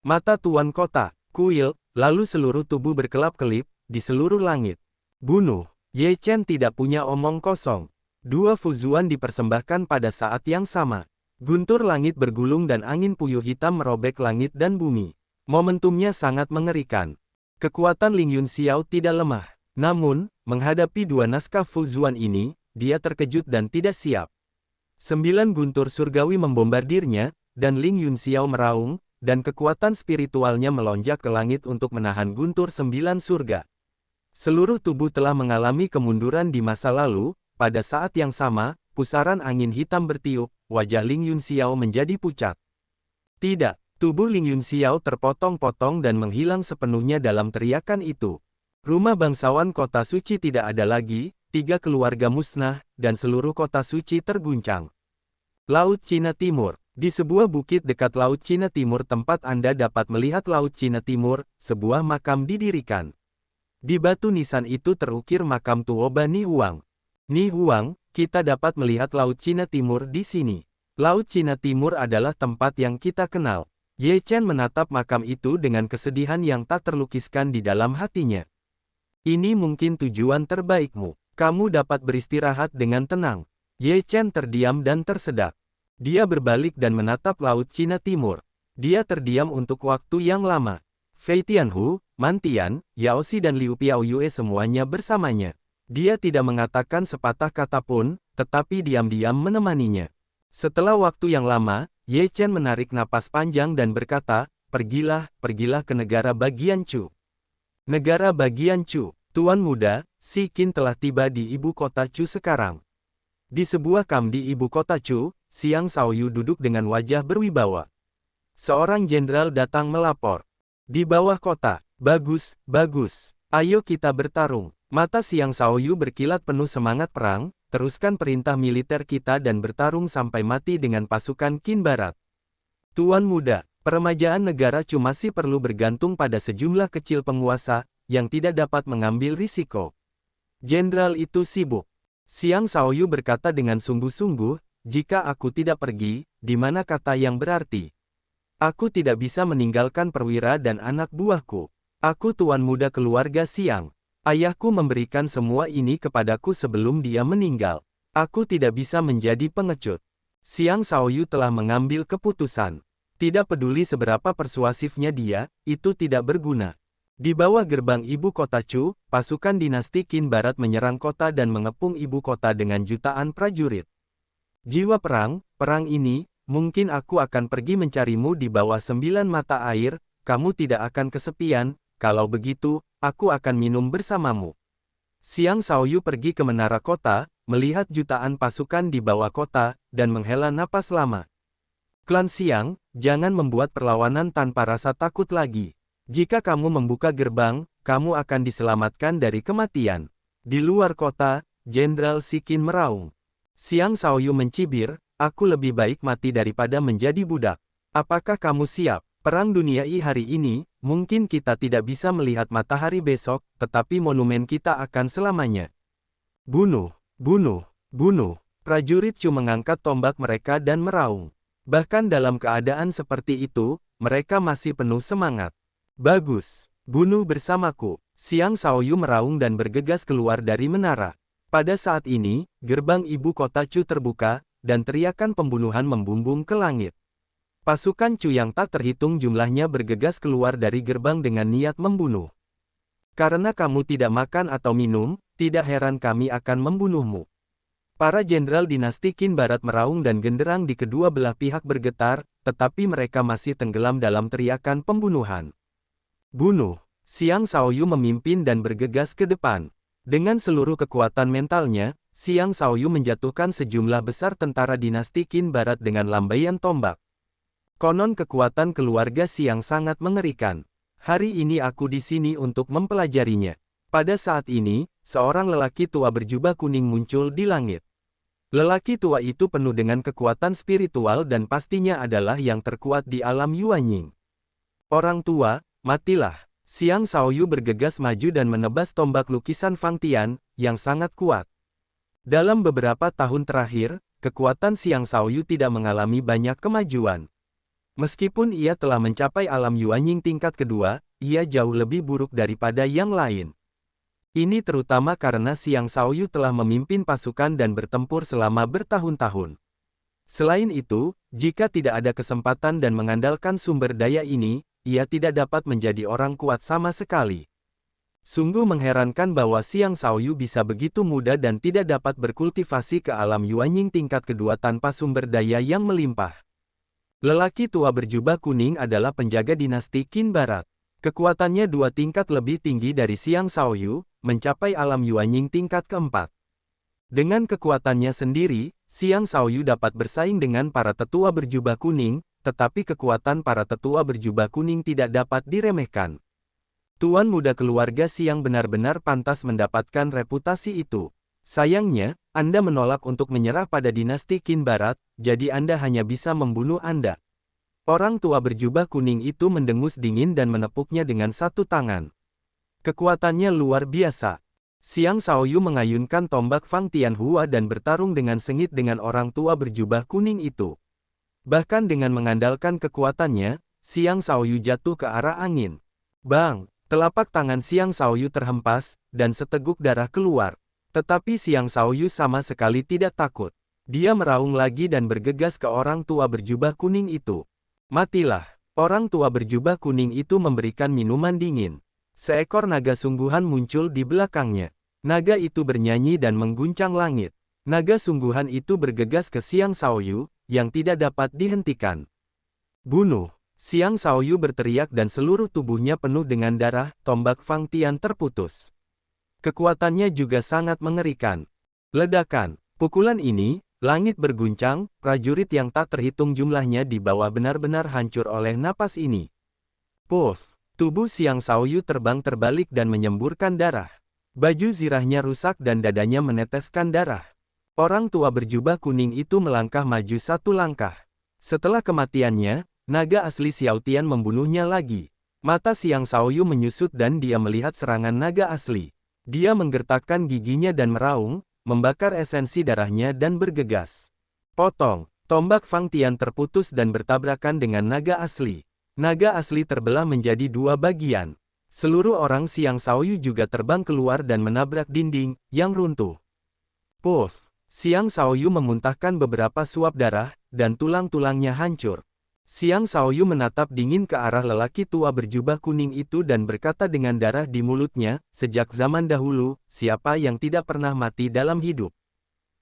Mata tuan kota, kuil, lalu seluruh tubuh berkelap-kelip, di seluruh langit. Bunuh. Ye Chen tidak punya omong kosong. Dua fuzuan dipersembahkan pada saat yang sama. Guntur langit bergulung dan angin puyuh hitam merobek langit dan bumi. Momentumnya sangat mengerikan. Kekuatan Ling Yunxiao tidak lemah. Namun, menghadapi dua naskah fuzuan ini, dia terkejut dan tidak siap. 9 guntur surgawi membombardirnya, dan Ling Yunxiao meraung, dan kekuatan spiritualnya melonjak ke langit untuk menahan guntur 9 surga. Seluruh tubuh telah mengalami kemunduran di masa lalu. Pada saat yang sama, pusaran angin hitam bertiup, wajah Ling Yunxiao menjadi pucat. Tidak, tubuh Ling Yunxiao terpotong-potong dan menghilang sepenuhnya dalam teriakan itu. Rumah bangsawan kota suci tidak ada lagi, 3 keluarga musnah, dan seluruh kota suci terguncang. Laut Cina Timur. Di sebuah bukit dekat Laut Cina Timur tempat Anda dapat melihat Laut Cina Timur, sebuah makam didirikan. Di batu nisan itu terukir makam Tuoba Ni Huang. Ni Huang, kita dapat melihat Laut Cina Timur di sini. Laut Cina Timur adalah tempat yang kita kenal. Ye Chen menatap makam itu dengan kesedihan yang tak terlukiskan di dalam hatinya. Ini mungkin tujuan terbaikmu. Kamu dapat beristirahat dengan tenang. Ye Chen terdiam dan tersedak. Dia berbalik dan menatap Laut Cina Timur. Dia terdiam untuk waktu yang lama. Fei Tianhu, Man Tian, Yao Xi dan Liu Piaoyue semuanya bersamanya. Dia tidak mengatakan sepatah kata pun, tetapi diam-diam menemaninya. Setelah waktu yang lama, Ye Chen menarik napas panjang dan berkata, pergilah ke negara bagian Chu. Negara bagian Chu, Tuan Muda, Si Qin telah tiba di ibu kota Chu sekarang. Di sebuah kamp di ibu kota Chu, Xiang Shaoyu duduk dengan wajah berwibawa. Seorang jenderal datang melapor. Di bawah kota, bagus, ayo kita bertarung. Mata Xiang Shaoyu berkilat penuh semangat perang, teruskan perintah militer kita dan bertarung sampai mati dengan pasukan Qin Barat. Tuan Muda, peremajaan negara Chu masih perlu bergantung pada sejumlah kecil penguasa, yang tidak dapat mengambil risiko. Jenderal itu sibuk. Xiang Shaoyu berkata dengan sungguh-sungguh, jika aku tidak pergi, di mana kata yang berarti? Aku tidak bisa meninggalkan perwira dan anak buahku. Aku tuan muda keluarga Xiang. Ayahku memberikan semua ini kepadaku sebelum dia meninggal. Aku tidak bisa menjadi pengecut. Xiang Shaoyu telah mengambil keputusan. Tidak peduli seberapa persuasifnya dia, itu tidak berguna. Di bawah gerbang ibu kota Chu, pasukan dinasti Qin Barat menyerang kota dan mengepung ibu kota dengan jutaan prajurit. Jiwa perang, perang ini, mungkin aku akan pergi mencarimu di bawah 9 mata air, kamu tidak akan kesepian, kalau begitu, aku akan minum bersamamu. Xiang Shaoyu pergi ke menara kota, melihat jutaan pasukan di bawah kota, dan menghela napas lama. Klan Xiang, jangan membuat perlawanan tanpa rasa takut lagi. Jika kamu membuka gerbang, kamu akan diselamatkan dari kematian. Di luar kota, Jenderal Si Qin meraung. Xiang Shaoyu mencibir, aku lebih baik mati daripada menjadi budak. Apakah kamu siap? Perang dunia hari ini, mungkin kita tidak bisa melihat matahari besok, tetapi monumen kita akan selamanya. Bunuh, bunuh, bunuh. Prajurit Chu mengangkat tombak mereka dan meraung. Bahkan dalam keadaan seperti itu, mereka masih penuh semangat. Bagus, bunuh bersamaku. Xiang Shaoyu meraung dan bergegas keluar dari menara. Pada saat ini, gerbang ibu kota Chu terbuka, dan teriakan pembunuhan membumbung ke langit. Pasukan Chu yang tak terhitung jumlahnya bergegas keluar dari gerbang dengan niat membunuh. Karena kamu tidak makan atau minum, tidak heran kami akan membunuhmu. Para jenderal dinasti Qin Barat meraung dan genderang di kedua belah pihak bergetar, tetapi mereka masih tenggelam dalam teriakan pembunuhan. Bunuh! Xiang Shaoyu memimpin dan bergegas ke depan. Dengan seluruh kekuatan mentalnya, Xiang Shaoyu menjatuhkan sejumlah besar tentara dinasti Qin Barat dengan lambaian tombak. Konon kekuatan keluarga Xiang sangat mengerikan. Hari ini aku di sini untuk mempelajarinya. Pada saat ini, seorang lelaki tua berjubah kuning muncul di langit. Lelaki tua itu penuh dengan kekuatan spiritual dan pastinya adalah yang terkuat di alam Yuanying. Orang tua, matilah. Xiang Shaoyu bergegas maju dan menebas tombak lukisan Fang Tian, yang sangat kuat. Dalam beberapa tahun terakhir, kekuatan Xiang Shaoyu tidak mengalami banyak kemajuan. Meskipun ia telah mencapai alam Yuanying tingkat kedua, ia jauh lebih buruk daripada yang lain. Ini terutama karena Xiang Shaoyu telah memimpin pasukan dan bertempur selama bertahun-tahun. Selain itu, jika tidak ada kesempatan dan mengandalkan sumber daya ini, ia tidak dapat menjadi orang kuat sama sekali. Sungguh mengherankan bahwa Xiang Shaoyu bisa begitu mudah dan tidak dapat berkultivasi ke alam Yuanying tingkat kedua tanpa sumber daya yang melimpah. Lelaki tua berjubah kuning adalah penjaga dinasti Qin Barat. Kekuatannya 2 tingkat lebih tinggi dari Xiang Shaoyu, mencapai alam Yuanying tingkat keempat. Dengan kekuatannya sendiri, Xiang Shaoyu dapat bersaing dengan para tetua berjubah kuning, tetapi kekuatan para tetua berjubah kuning tidak dapat diremehkan. Tuan muda keluarga Xiang benar-benar pantas mendapatkan reputasi itu. Sayangnya, Anda menolak untuk menyerah pada dinasti Qin Barat, jadi Anda hanya bisa membunuh Anda. Orang tua berjubah kuning itu mendengus dingin dan menepuknya dengan satu tangan. Kekuatannya luar biasa. Xiang Shaoyu mengayunkan tombak Fang Tianhua dan bertarung dengan sengit dengan orang tua berjubah kuning itu. Bahkan dengan mengandalkan kekuatannya, Xiang Shaoyu jatuh ke arah angin. Bang! Telapak tangan Xiang Shaoyu terhempas, dan seteguk darah keluar. Tetapi Xiang Shaoyu sama sekali tidak takut. Dia meraung lagi dan bergegas ke orang tua berjubah kuning itu. Matilah! Orang tua berjubah kuning itu memberikan minuman dingin. Seekor naga sungguhan muncul di belakangnya. Naga itu bernyanyi dan mengguncang langit. Naga sungguhan itu bergegas ke Xiang Shaoyu, yang tidak dapat dihentikan. Bunuh! Xiang Shaoyu berteriak dan seluruh tubuhnya penuh dengan darah, tombak Fang Tian terputus. Kekuatannya juga sangat mengerikan. Ledakan! Pukulan ini, langit berguncang, prajurit yang tak terhitung jumlahnya di bawah benar-benar hancur oleh napas ini. Puff! Tubuh Xiang Shaoyu terbang terbalik dan menyemburkan darah. Baju zirahnya rusak dan dadanya meneteskan darah. Orang tua berjubah kuning itu melangkah maju satu langkah. Setelah kematiannya, naga asli Xiao Tian membunuhnya lagi. Mata Xiang Shaoyu menyusut dan dia melihat serangan naga asli. Dia menggertakkan giginya dan meraung, membakar esensi darahnya dan bergegas. Potong! Tombak Fang Tian terputus dan bertabrakan dengan naga asli. Naga asli terbelah menjadi 2 bagian. Seluruh orang Xiang Shaoyu juga terbang keluar dan menabrak dinding, yang runtuh. Puff! Xiang Shaoyu memuntahkan beberapa suap darah, dan tulang-tulangnya hancur. Xiang Shaoyu menatap dingin ke arah lelaki tua berjubah kuning itu dan berkata dengan darah di mulutnya, sejak zaman dahulu, siapa yang tidak pernah mati dalam hidup?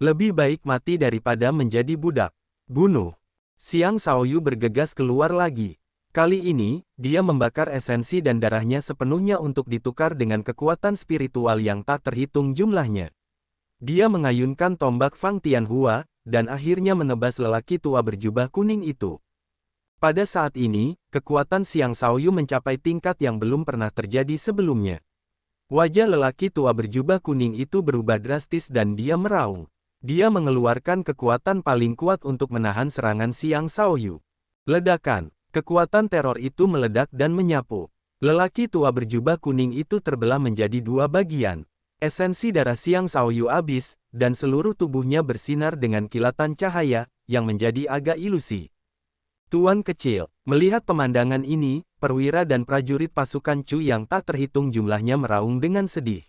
Lebih baik mati daripada menjadi budak. Bunuh! Xiang Shaoyu bergegas keluar lagi. Kali ini, dia membakar esensi dan darahnya sepenuhnya untuk ditukar dengan kekuatan spiritual yang tak terhitung jumlahnya. Dia mengayunkan tombak Fang Tianhua, dan akhirnya menebas lelaki tua berjubah kuning itu. Pada saat ini, kekuatan Xiang Shaoyu mencapai tingkat yang belum pernah terjadi sebelumnya. Wajah lelaki tua berjubah kuning itu berubah drastis dan dia meraung. Dia mengeluarkan kekuatan paling kuat untuk menahan serangan Xiang Shaoyu. Ledakan! Kekuatan teror itu meledak dan menyapu. Lelaki tua berjubah kuning itu terbelah menjadi 2 bagian. Esensi darah Xiang Shaoyu habis, dan seluruh tubuhnya bersinar dengan kilatan cahaya, yang menjadi agak ilusi. Tuan kecil, melihat pemandangan ini, perwira dan prajurit pasukan Chu yang tak terhitung jumlahnya meraung dengan sedih.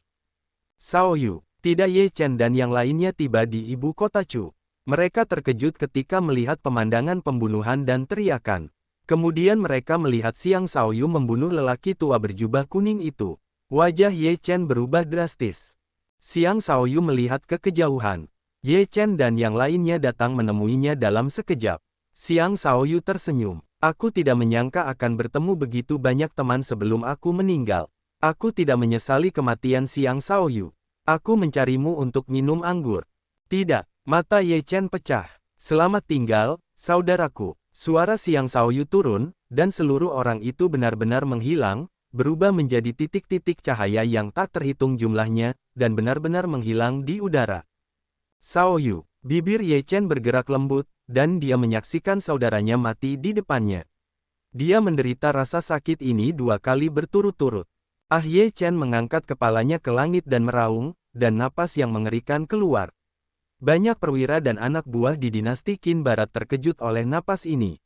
Shaoyu, tidak Ye Chen dan yang lainnya tiba di ibu kota Chu. Mereka terkejut ketika melihat pemandangan pembunuhan dan teriakan. Kemudian mereka melihat Xiang Shaoyu membunuh lelaki tua berjubah kuning itu. Wajah Ye Chen berubah drastis. Xiang Shaoyu melihat ke kejauhan. Ye Chen dan yang lainnya datang menemuinya dalam sekejap. Xiang Shaoyu tersenyum. Aku tidak menyangka akan bertemu begitu banyak teman sebelum aku meninggal. Aku tidak menyesali kematian Xiang Shaoyu. Aku mencarimu untuk minum anggur. Tidak, mata Ye Chen pecah. Selamat tinggal, saudaraku. Suara Xiang Shaoyu turun, dan seluruh orang itu benar-benar menghilang, berubah menjadi titik-titik cahaya yang tak terhitung jumlahnya, dan benar-benar menghilang di udara. Shaoyu, Bibir Ye Chen bergerak lembut, dan dia menyaksikan saudaranya mati di depannya. Dia menderita rasa sakit ini 2 kali berturut-turut. Ye Chen mengangkat kepalanya ke langit dan meraung, dan napas yang mengerikan keluar. Banyak perwira dan anak buah di dinasti Qin Barat terkejut oleh napas ini.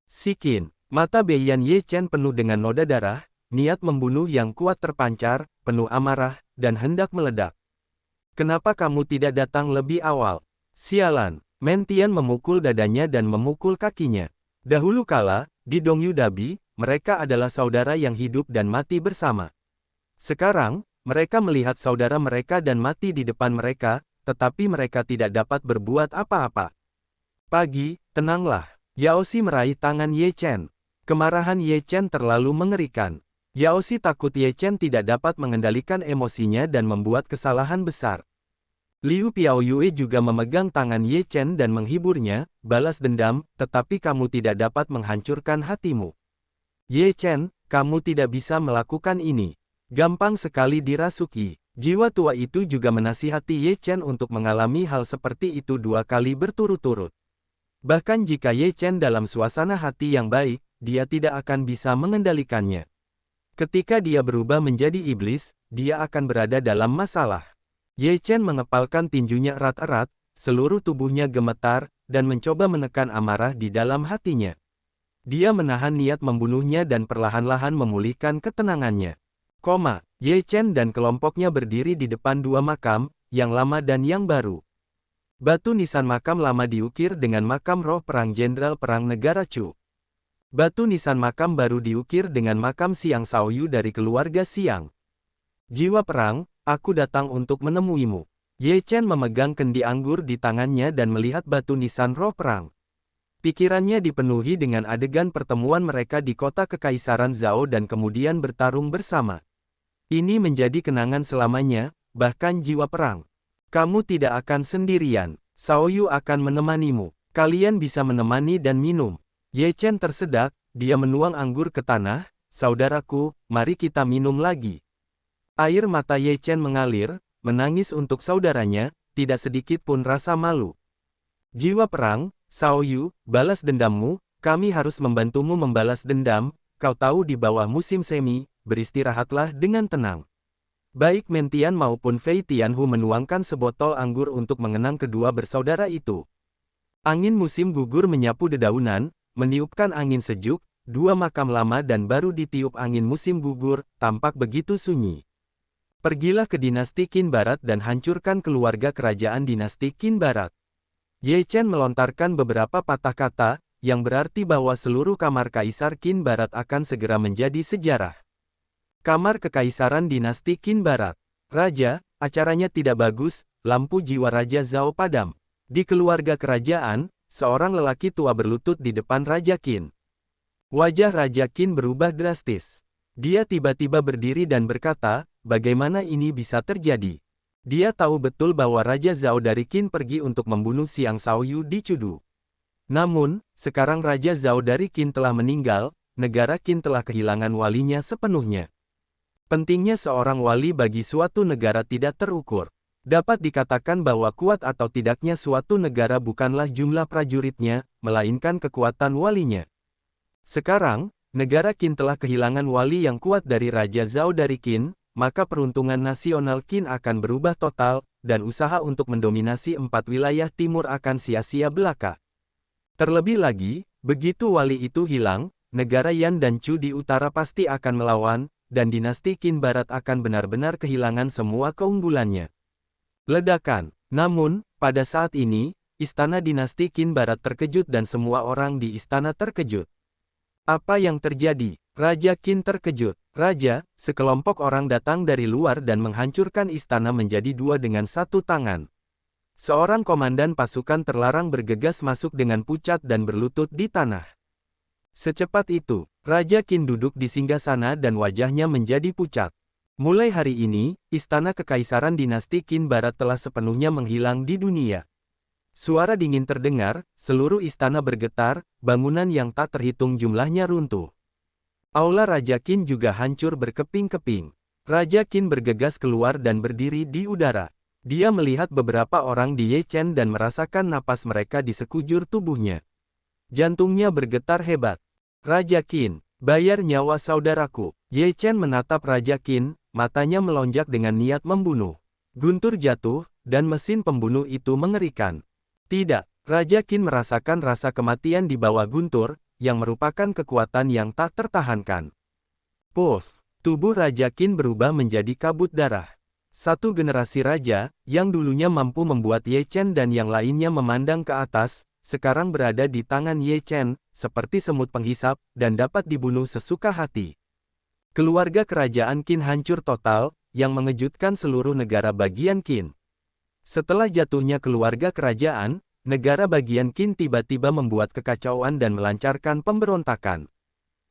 Si Qin, mata Beiyan Ye Chen penuh dengan noda darah, niat membunuh yang kuat terpancar, penuh amarah, dan hendak meledak. Kenapa kamu tidak datang lebih awal? Sialan, Mentian memukul dadanya dan memukul kakinya. Dahulu kala, di Dongyu Dabi, mereka adalah saudara yang hidup dan mati bersama. Sekarang, mereka melihat saudara mereka dan mati di depan mereka, tetapi mereka tidak dapat berbuat apa-apa. Pagi, tenanglah. Yaoshi meraih tangan Ye Chen. Kemarahan Ye Chen terlalu mengerikan. Yaoshi takut Ye Chen tidak dapat mengendalikan emosinya dan membuat kesalahan besar. Liu Piaoyue juga memegang tangan Ye Chen dan menghiburnya, balas dendam, tetapi kamu tidak dapat menghancurkan hatimu. Ye Chen, kamu tidak bisa melakukan ini. Gampang sekali dirasuki. Jiwa tua itu juga menasihati Ye Chen untuk mengalami hal seperti itu 2 kali berturut-turut. Bahkan jika Ye Chen dalam suasana hati yang baik, dia tidak akan bisa mengendalikannya. Ketika dia berubah menjadi iblis, dia akan berada dalam masalah. Ye Chen mengepalkan tinjunya erat-erat, seluruh tubuhnya gemetar, dan mencoba menekan amarah di dalam hatinya. Dia menahan niat membunuhnya dan perlahan-lahan memulihkan ketenangannya. Ye Chen dan kelompoknya berdiri di depan 2 makam, yang lama dan yang baru. Batu nisan makam lama diukir dengan makam roh perang Jenderal Perang Negara Chu. Batu nisan makam baru diukir dengan makam Siang Shaoyu dari keluarga Siang. Jiwa perang, aku datang untuk menemuimu. Ye Chen memegang kendi anggur di tangannya dan melihat batu nisan roh perang. Pikirannya dipenuhi dengan adegan pertemuan mereka di kota Kekaisaran Zhao dan kemudian bertarung bersama. Ini menjadi kenangan selamanya, bahkan jiwa perang. Kamu tidak akan sendirian. Shaoyu akan menemanimu. Kalian bisa menemani dan minum. Ye Chen tersedak, dia menuang anggur ke tanah. Saudaraku, mari kita minum lagi. Air mata Ye Chen mengalir, menangis untuk saudaranya, tidak sedikit pun rasa malu. Jiwa perang, Shaoyu, balas dendammu, kami harus membantumu membalas dendam, kau tahu di bawah musim semi, beristirahatlah dengan tenang. Baik Mentian maupun Fei Tianhu menuangkan sebotol anggur untuk mengenang kedua bersaudara itu. Angin musim gugur menyapu dedaunan, meniupkan angin sejuk, 2 makam lama dan baru ditiup angin musim gugur, tampak begitu sunyi. Pergilah ke dinasti Qin Barat dan hancurkan keluarga kerajaan dinasti Qin Barat. Ye Chen melontarkan beberapa patah kata, yang berarti bahwa seluruh kamar kaisar Qin Barat akan segera menjadi sejarah. Kamar Kekaisaran Dinasti Qin Barat. Raja, acaranya tidak bagus, lampu jiwa Raja Zhao padam. Di keluarga kerajaan, seorang lelaki tua berlutut di depan Raja Qin. Wajah Raja Qin berubah drastis. Dia tiba-tiba berdiri dan berkata, bagaimana ini bisa terjadi? Dia tahu betul bahwa Raja Zhao dari Qin pergi untuk membunuh Siang Shaoyu di Chudu. Namun, sekarang Raja Zhao dari Qin telah meninggal, negara Qin telah kehilangan walinya sepenuhnya. Pentingnya seorang wali bagi suatu negara tidak terukur. Dapat dikatakan bahwa kuat atau tidaknya suatu negara bukanlah jumlah prajuritnya, melainkan kekuatan walinya. Sekarang, negara Qin telah kehilangan wali yang kuat dari Raja Zhao dari Qin, maka peruntungan nasional Qin akan berubah total, dan usaha untuk mendominasi 4 wilayah timur akan sia-sia belaka. Terlebih lagi, begitu wali itu hilang, negara Yan dan Chu di utara pasti akan melawan, dan dinasti Qin Barat akan benar-benar kehilangan semua keunggulannya. Ledakan. Namun, pada saat ini, istana dinasti Qin Barat terkejut dan semua orang di istana terkejut. Apa yang terjadi? Raja Qin terkejut. Raja, sekelompok orang datang dari luar dan menghancurkan istana menjadi 2 dengan 1 tangan. Seorang komandan pasukan terlarang bergegas masuk dengan pucat dan berlutut di tanah. Secepat itu, Raja Qin duduk di singgasana dan wajahnya menjadi pucat. Mulai hari ini, istana kekaisaran dinasti Qin Barat telah sepenuhnya menghilang di dunia. Suara dingin terdengar, seluruh istana bergetar, bangunan yang tak terhitung jumlahnya runtuh. Aula Raja Qin juga hancur berkeping-keping. Raja Qin bergegas keluar dan berdiri di udara. Dia melihat beberapa orang di Ye Chen dan merasakan napas mereka di sekujur tubuhnya. Jantungnya bergetar hebat. Raja Qin, bayar nyawa saudaraku. Ye Chen menatap Raja Qin, matanya melonjak dengan niat membunuh. Guntur jatuh, dan mesin pembunuh itu mengerikan. Tidak, Raja Qin merasakan rasa kematian di bawah guntur, yang merupakan kekuatan yang tak tertahankan. Puff, tubuh Raja Qin berubah menjadi kabut darah. Satu generasi raja, yang dulunya mampu membuat Ye Chen dan yang lainnya memandang ke atas, sekarang berada di tangan Ye Chen, seperti semut penghisap, dan dapat dibunuh sesuka hati. Keluarga kerajaan Qin hancur total, yang mengejutkan seluruh negara bagian Qin. Setelah jatuhnya keluarga kerajaan, negara bagian Qin tiba-tiba membuat kekacauan dan melancarkan pemberontakan.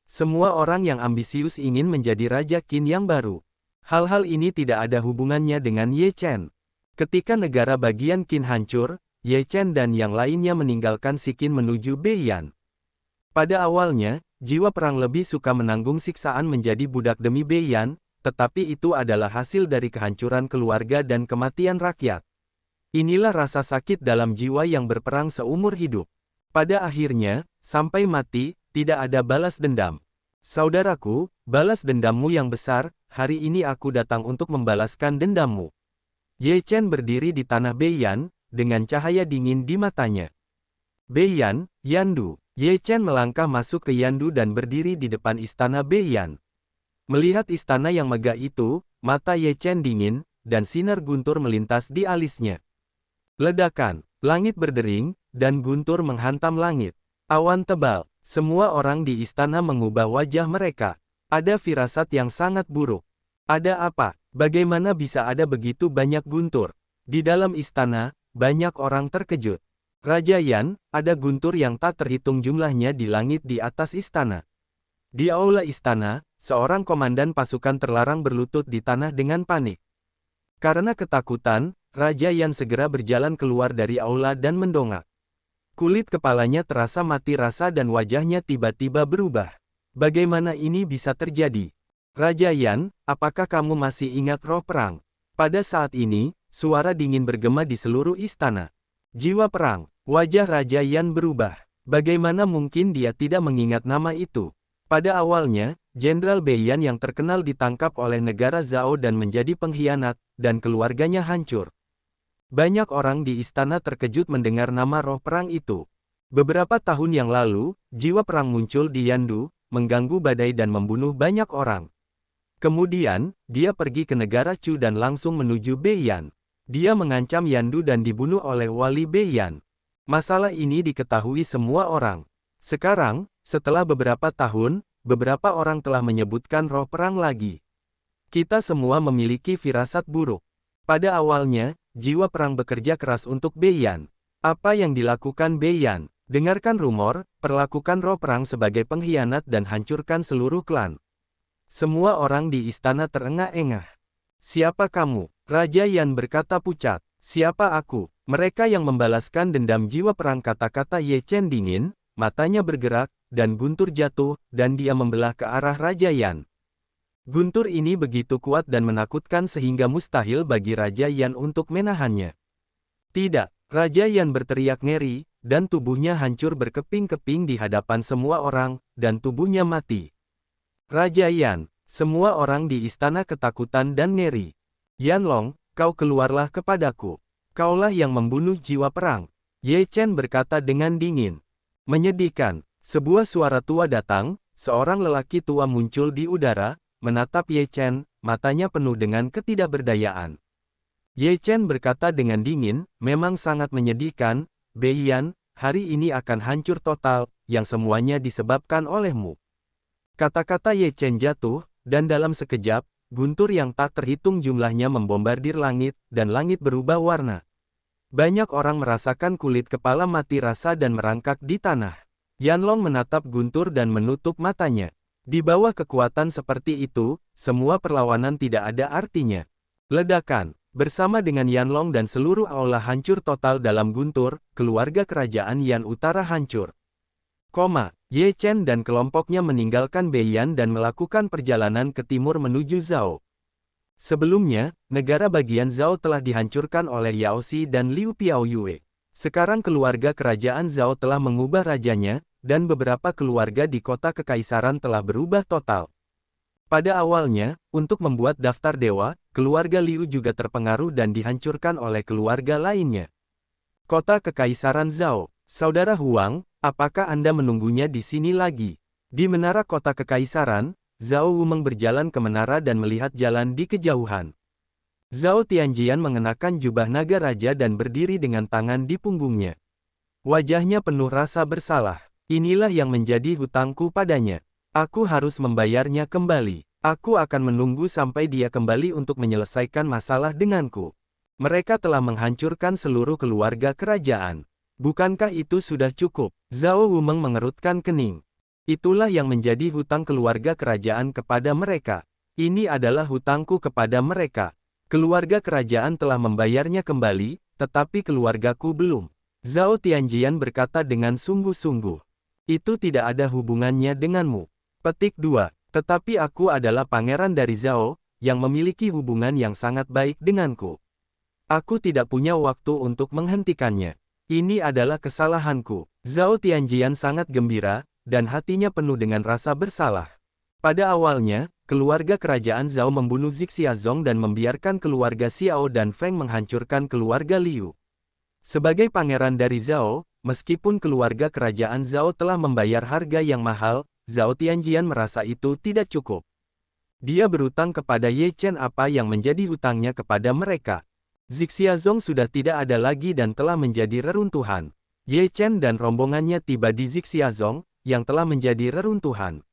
Semua orang yang ambisius ingin menjadi Raja Qin yang baru. Hal-hal ini tidak ada hubungannya dengan Ye Chen. Ketika negara bagian Qin hancur, Ye Chen dan yang lainnya meninggalkan si Qin menuju Beiyan. Pada awalnya, jiwa perang lebih suka menanggung siksaan menjadi budak demi Beiyan, tetapi itu adalah hasil dari kehancuran keluarga dan kematian rakyat. Inilah rasa sakit dalam jiwa yang berperang seumur hidup. Pada akhirnya, sampai mati, tidak ada balas dendam. Saudaraku, balas dendammu yang besar, hari ini aku datang untuk membalaskan dendammu. Ye Chen berdiri di tanah Beiyan, dengan cahaya dingin di matanya. Beiyan, Yandu. Ye Chen melangkah masuk ke Yandu dan berdiri di depan istana Beiyan. Melihat istana yang megah itu, mata Ye Chen dingin, dan sinar guntur melintas di alisnya. Ledakan, langit berdering, dan guntur menghantam langit. Awan tebal, semua orang di istana mengubah wajah mereka. Ada firasat yang sangat buruk. Ada apa? Bagaimana bisa ada begitu banyak guntur? Di dalam istana, banyak orang terkejut. Raja Yan, ada guntur yang tak terhitung jumlahnya di langit di atas istana. Di aula istana, seorang komandan pasukan terlarang berlutut di tanah dengan panik. Karena ketakutan, Raja Yan segera berjalan keluar dari aula dan mendongak. Kulit kepalanya terasa mati rasa dan wajahnya tiba-tiba berubah. Bagaimana ini bisa terjadi? Raja Yan, apakah kamu masih ingat roh perang? Pada saat ini, suara dingin bergema di seluruh istana. Jiwa perang, wajah Raja Yan berubah. Bagaimana mungkin dia tidak mengingat nama itu? Pada awalnya, Jenderal Beiyan yang terkenal ditangkap oleh negara Zhao dan menjadi pengkhianat, dan keluarganya hancur. Banyak orang di istana terkejut mendengar nama roh perang itu. Beberapa tahun yang lalu, jiwa perang muncul di Yandu, mengganggu badai dan membunuh banyak orang. Kemudian, dia pergi ke negara Chu dan langsung menuju Beiyan. Dia mengancam Yandu dan dibunuh oleh wali Beiyan. Masalah ini diketahui semua orang. Sekarang, setelah beberapa tahun, beberapa orang telah menyebutkan roh perang lagi. Kita semua memiliki firasat buruk. Pada awalnya, jiwa perang bekerja keras untuk Beiyan. Apa yang dilakukan Beiyan? Dengarkan rumor, perlakukan roh perang sebagai pengkhianat dan hancurkan seluruh klan. Semua orang di istana terengah-engah. Siapa kamu? Raja Yan berkata pucat. Siapa aku? Mereka yang membalaskan dendam jiwa perang, kata-kata Ye Chen dingin, matanya bergerak, dan guntur jatuh, dan dia membelah ke arah Raja Yan. Guntur ini begitu kuat dan menakutkan sehingga mustahil bagi Raja Yan untuk menahannya. Tidak, Raja Yan berteriak ngeri, dan tubuhnya hancur berkeping-keping di hadapan semua orang, dan tubuhnya mati. Raja Yan, semua orang di istana ketakutan dan ngeri. Yanlong, kau keluarlah kepadaku. Kaulah yang membunuh jiwa perang. Ye Chen berkata dengan dingin. Menyedihkan, sebuah suara tua datang, seorang lelaki tua muncul di udara, menatap Ye Chen, matanya penuh dengan ketidakberdayaan. Ye Chen berkata dengan dingin, memang sangat menyedihkan, Beiyan, hari ini akan hancur total, yang semuanya disebabkan olehmu. Kata-kata Ye Chen jatuh, dan dalam sekejap, guntur yang tak terhitung jumlahnya membombardir langit, dan langit berubah warna. Banyak orang merasakan kulit kepala mati rasa dan merangkak di tanah. Yanlong menatap guntur dan menutup matanya. Di bawah kekuatan seperti itu, semua perlawanan tidak ada artinya. Ledakan. Bersama dengan Yanlong dan seluruh aula hancur total dalam guntur, keluarga kerajaan Yan Utara hancur. Ye Chen dan kelompoknya meninggalkan Beiyan dan melakukan perjalanan ke timur menuju Zhao. Sebelumnya, negara bagian Zhao telah dihancurkan oleh Yao Xi dan Liu Piaoyue. Sekarang keluarga kerajaan Zhao telah mengubah rajanya, dan beberapa keluarga di kota kekaisaran telah berubah total. Pada awalnya, untuk membuat daftar dewa, keluarga Liu juga terpengaruh dan dihancurkan oleh keluarga lainnya. Kota Kekaisaran Zhao, Saudara Huang, apakah Anda menunggunya di sini lagi? Di menara kota Kekaisaran, Zhao Wumeng berjalan ke menara dan melihat jalan di kejauhan. Zhao Tianjian mengenakan jubah naga raja dan berdiri dengan tangan di punggungnya. Wajahnya penuh rasa bersalah. Inilah yang menjadi hutangku padanya. Aku harus membayarnya kembali. Aku akan menunggu sampai dia kembali untuk menyelesaikan masalah denganku. Mereka telah menghancurkan seluruh keluarga kerajaan. Bukankah itu sudah cukup? Zhao Wumeng mengerutkan kening. Itulah yang menjadi hutang keluarga kerajaan kepada mereka. Ini adalah hutangku kepada mereka. Keluarga kerajaan telah membayarnya kembali, tetapi keluargaku belum. Zhao Tianjian berkata dengan sungguh-sungguh. Itu tidak ada hubungannya denganmu. Petik 2. Tetapi aku adalah pangeran dari Zhao, yang memiliki hubungan yang sangat baik denganku. Aku tidak punya waktu untuk menghentikannya. Ini adalah kesalahanku. Zhao Tianjian sangat gembira, dan hatinya penuh dengan rasa bersalah. Pada awalnya, keluarga kerajaan Zhao membunuh Zixiazong dan membiarkan keluarga Xiao dan Feng menghancurkan keluarga Liu. Sebagai pangeran dari Zhao, meskipun keluarga kerajaan Zhao telah membayar harga yang mahal, Zhao Tianjian merasa itu tidak cukup. Dia berutang kepada Ye Chen apa yang menjadi hutangnya kepada mereka. Zixiazong sudah tidak ada lagi dan telah menjadi reruntuhan. Ye Chen dan rombongannya tiba di Zixiazong, yang telah menjadi reruntuhan.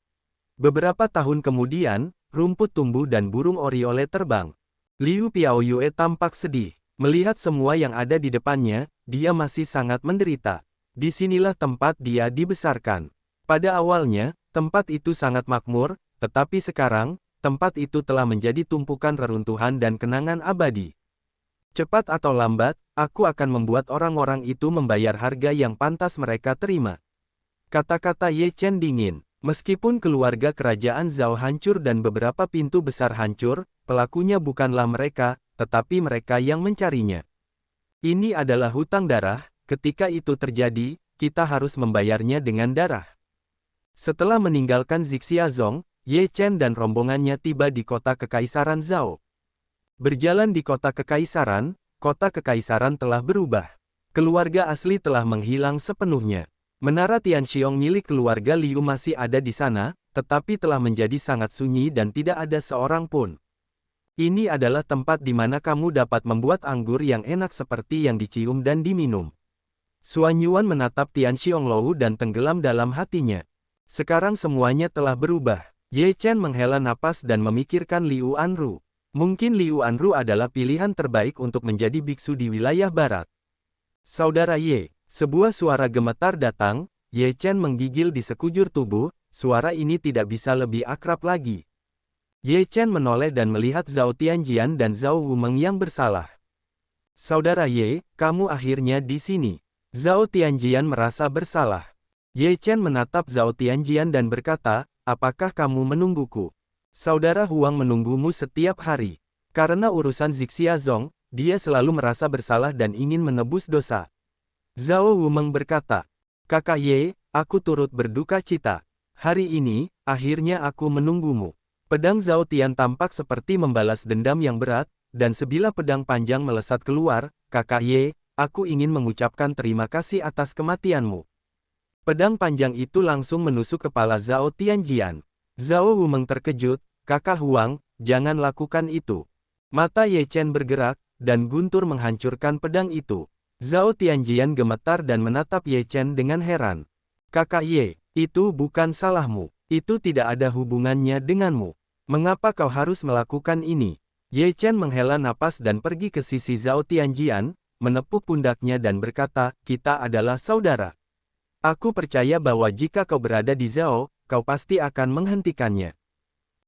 Beberapa tahun kemudian, rumput tumbuh dan burung oriole terbang. Liu Piaoyue tampak sedih. Melihat semua yang ada di depannya, dia masih sangat menderita. Disinilah tempat dia dibesarkan. Pada awalnya, tempat itu sangat makmur, tetapi sekarang, tempat itu telah menjadi tumpukan reruntuhan dan kenangan abadi. Cepat atau lambat, aku akan membuat orang-orang itu membayar harga yang pantas mereka terima. Kata-kata Ye Chen dingin. Meskipun keluarga kerajaan Zhao hancur dan beberapa pintu besar hancur, pelakunya bukanlah mereka, tetapi mereka yang mencarinya. Ini adalah hutang darah, ketika itu terjadi, kita harus membayarnya dengan darah. Setelah meninggalkan Zixiazong, Ye Chen dan rombongannya tiba di kota Kekaisaran Zhao. Berjalan di kota Kekaisaran telah berubah. Keluarga asli telah menghilang sepenuhnya. Menara Tianxiong milik keluarga Liu masih ada di sana, tetapi telah menjadi sangat sunyi dan tidak ada seorang pun. Ini adalah tempat di mana kamu dapat membuat anggur yang enak seperti yang dicium dan diminum. Xuan Yuan menatap Tianxiong Lou dan tenggelam dalam hatinya. Sekarang semuanya telah berubah. Ye Chen menghela napas dan memikirkan Liu Anru. Mungkin Liu Anru adalah pilihan terbaik untuk menjadi biksu di wilayah barat. Saudara Ye, sebuah suara gemetar datang. Ye Chen menggigil di sekujur tubuh, suara ini tidak bisa lebih akrab lagi. Ye Chen menoleh dan melihat Zhao Tianjian dan Zhao Wumeng yang bersalah. Saudara Ye, kamu akhirnya di sini. Zhao Tianjian merasa bersalah. Ye Chen menatap Zhao Tianjian dan berkata, apakah kamu menungguku? Saudara Huang menunggumu setiap hari. Karena urusan Zixiazong, dia selalu merasa bersalah dan ingin menebus dosa. Zhao Wumeng berkata, Kakak Ye, aku turut berduka cita. Hari ini, akhirnya aku menunggumu. Pedang Zhao Tian tampak seperti membalas dendam yang berat, dan sebilah pedang panjang melesat keluar. Kakak Ye, aku ingin mengucapkan terima kasih atas kematianmu. Pedang panjang itu langsung menusuk kepala Zhao Tianjian. Zhao Wumeng terkejut, Kakak Huang, jangan lakukan itu. Mata Ye Chen bergerak, dan guntur menghancurkan pedang itu. Zhao Tianjian gemetar dan menatap Ye Chen dengan heran. Kakak Ye, itu bukan salahmu. Itu tidak ada hubungannya denganmu. Mengapa kau harus melakukan ini? Ye Chen menghela napas dan pergi ke sisi Zhao Tianjian, menepuk pundaknya dan berkata, kita adalah saudara. Aku percaya bahwa jika kau berada di Zhao, kau pasti akan menghentikannya.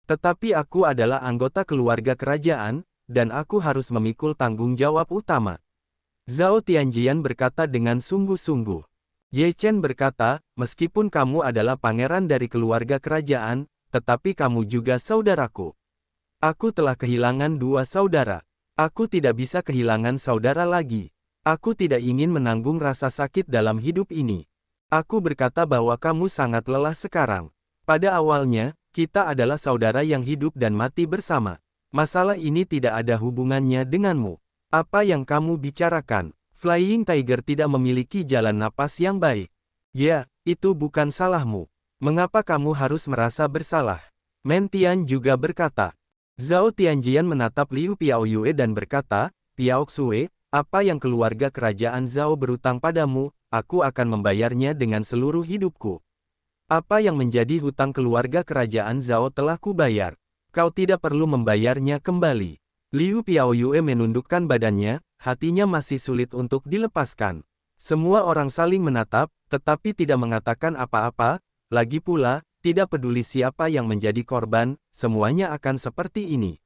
Tetapi aku adalah anggota keluarga kerajaan, dan aku harus memikul tanggung jawab utama. Zhao Tianjian berkata dengan sungguh-sungguh. Ye Chen berkata, meskipun kamu adalah pangeran dari keluarga kerajaan, tetapi kamu juga saudaraku. Aku telah kehilangan dua saudara. Aku tidak bisa kehilangan saudara lagi. Aku tidak ingin menanggung rasa sakit dalam hidup ini. Aku berkata bahwa kamu sangat lelah sekarang. Pada awalnya, kita adalah saudara yang hidup dan mati bersama. Masalah ini tidak ada hubungannya denganmu. Apa yang kamu bicarakan? Flying Tiger tidak memiliki jalan napas yang baik. Ya, itu bukan salahmu. Mengapa kamu harus merasa bersalah? Mentian juga berkata. Zhao Tianjian menatap Liu Piaoyue dan berkata, Piaoxue, apa yang keluarga kerajaan Zhao berutang padamu, aku akan membayarnya dengan seluruh hidupku. Apa yang menjadi hutang keluarga kerajaan Zhao telah kubayar. Kau tidak perlu membayarnya kembali. Liu Piaoyue menundukkan badannya, hatinya masih sulit untuk dilepaskan. Semua orang saling menatap, tetapi tidak mengatakan apa-apa. Lagi pula, tidak peduli siapa yang menjadi korban, semuanya akan seperti ini.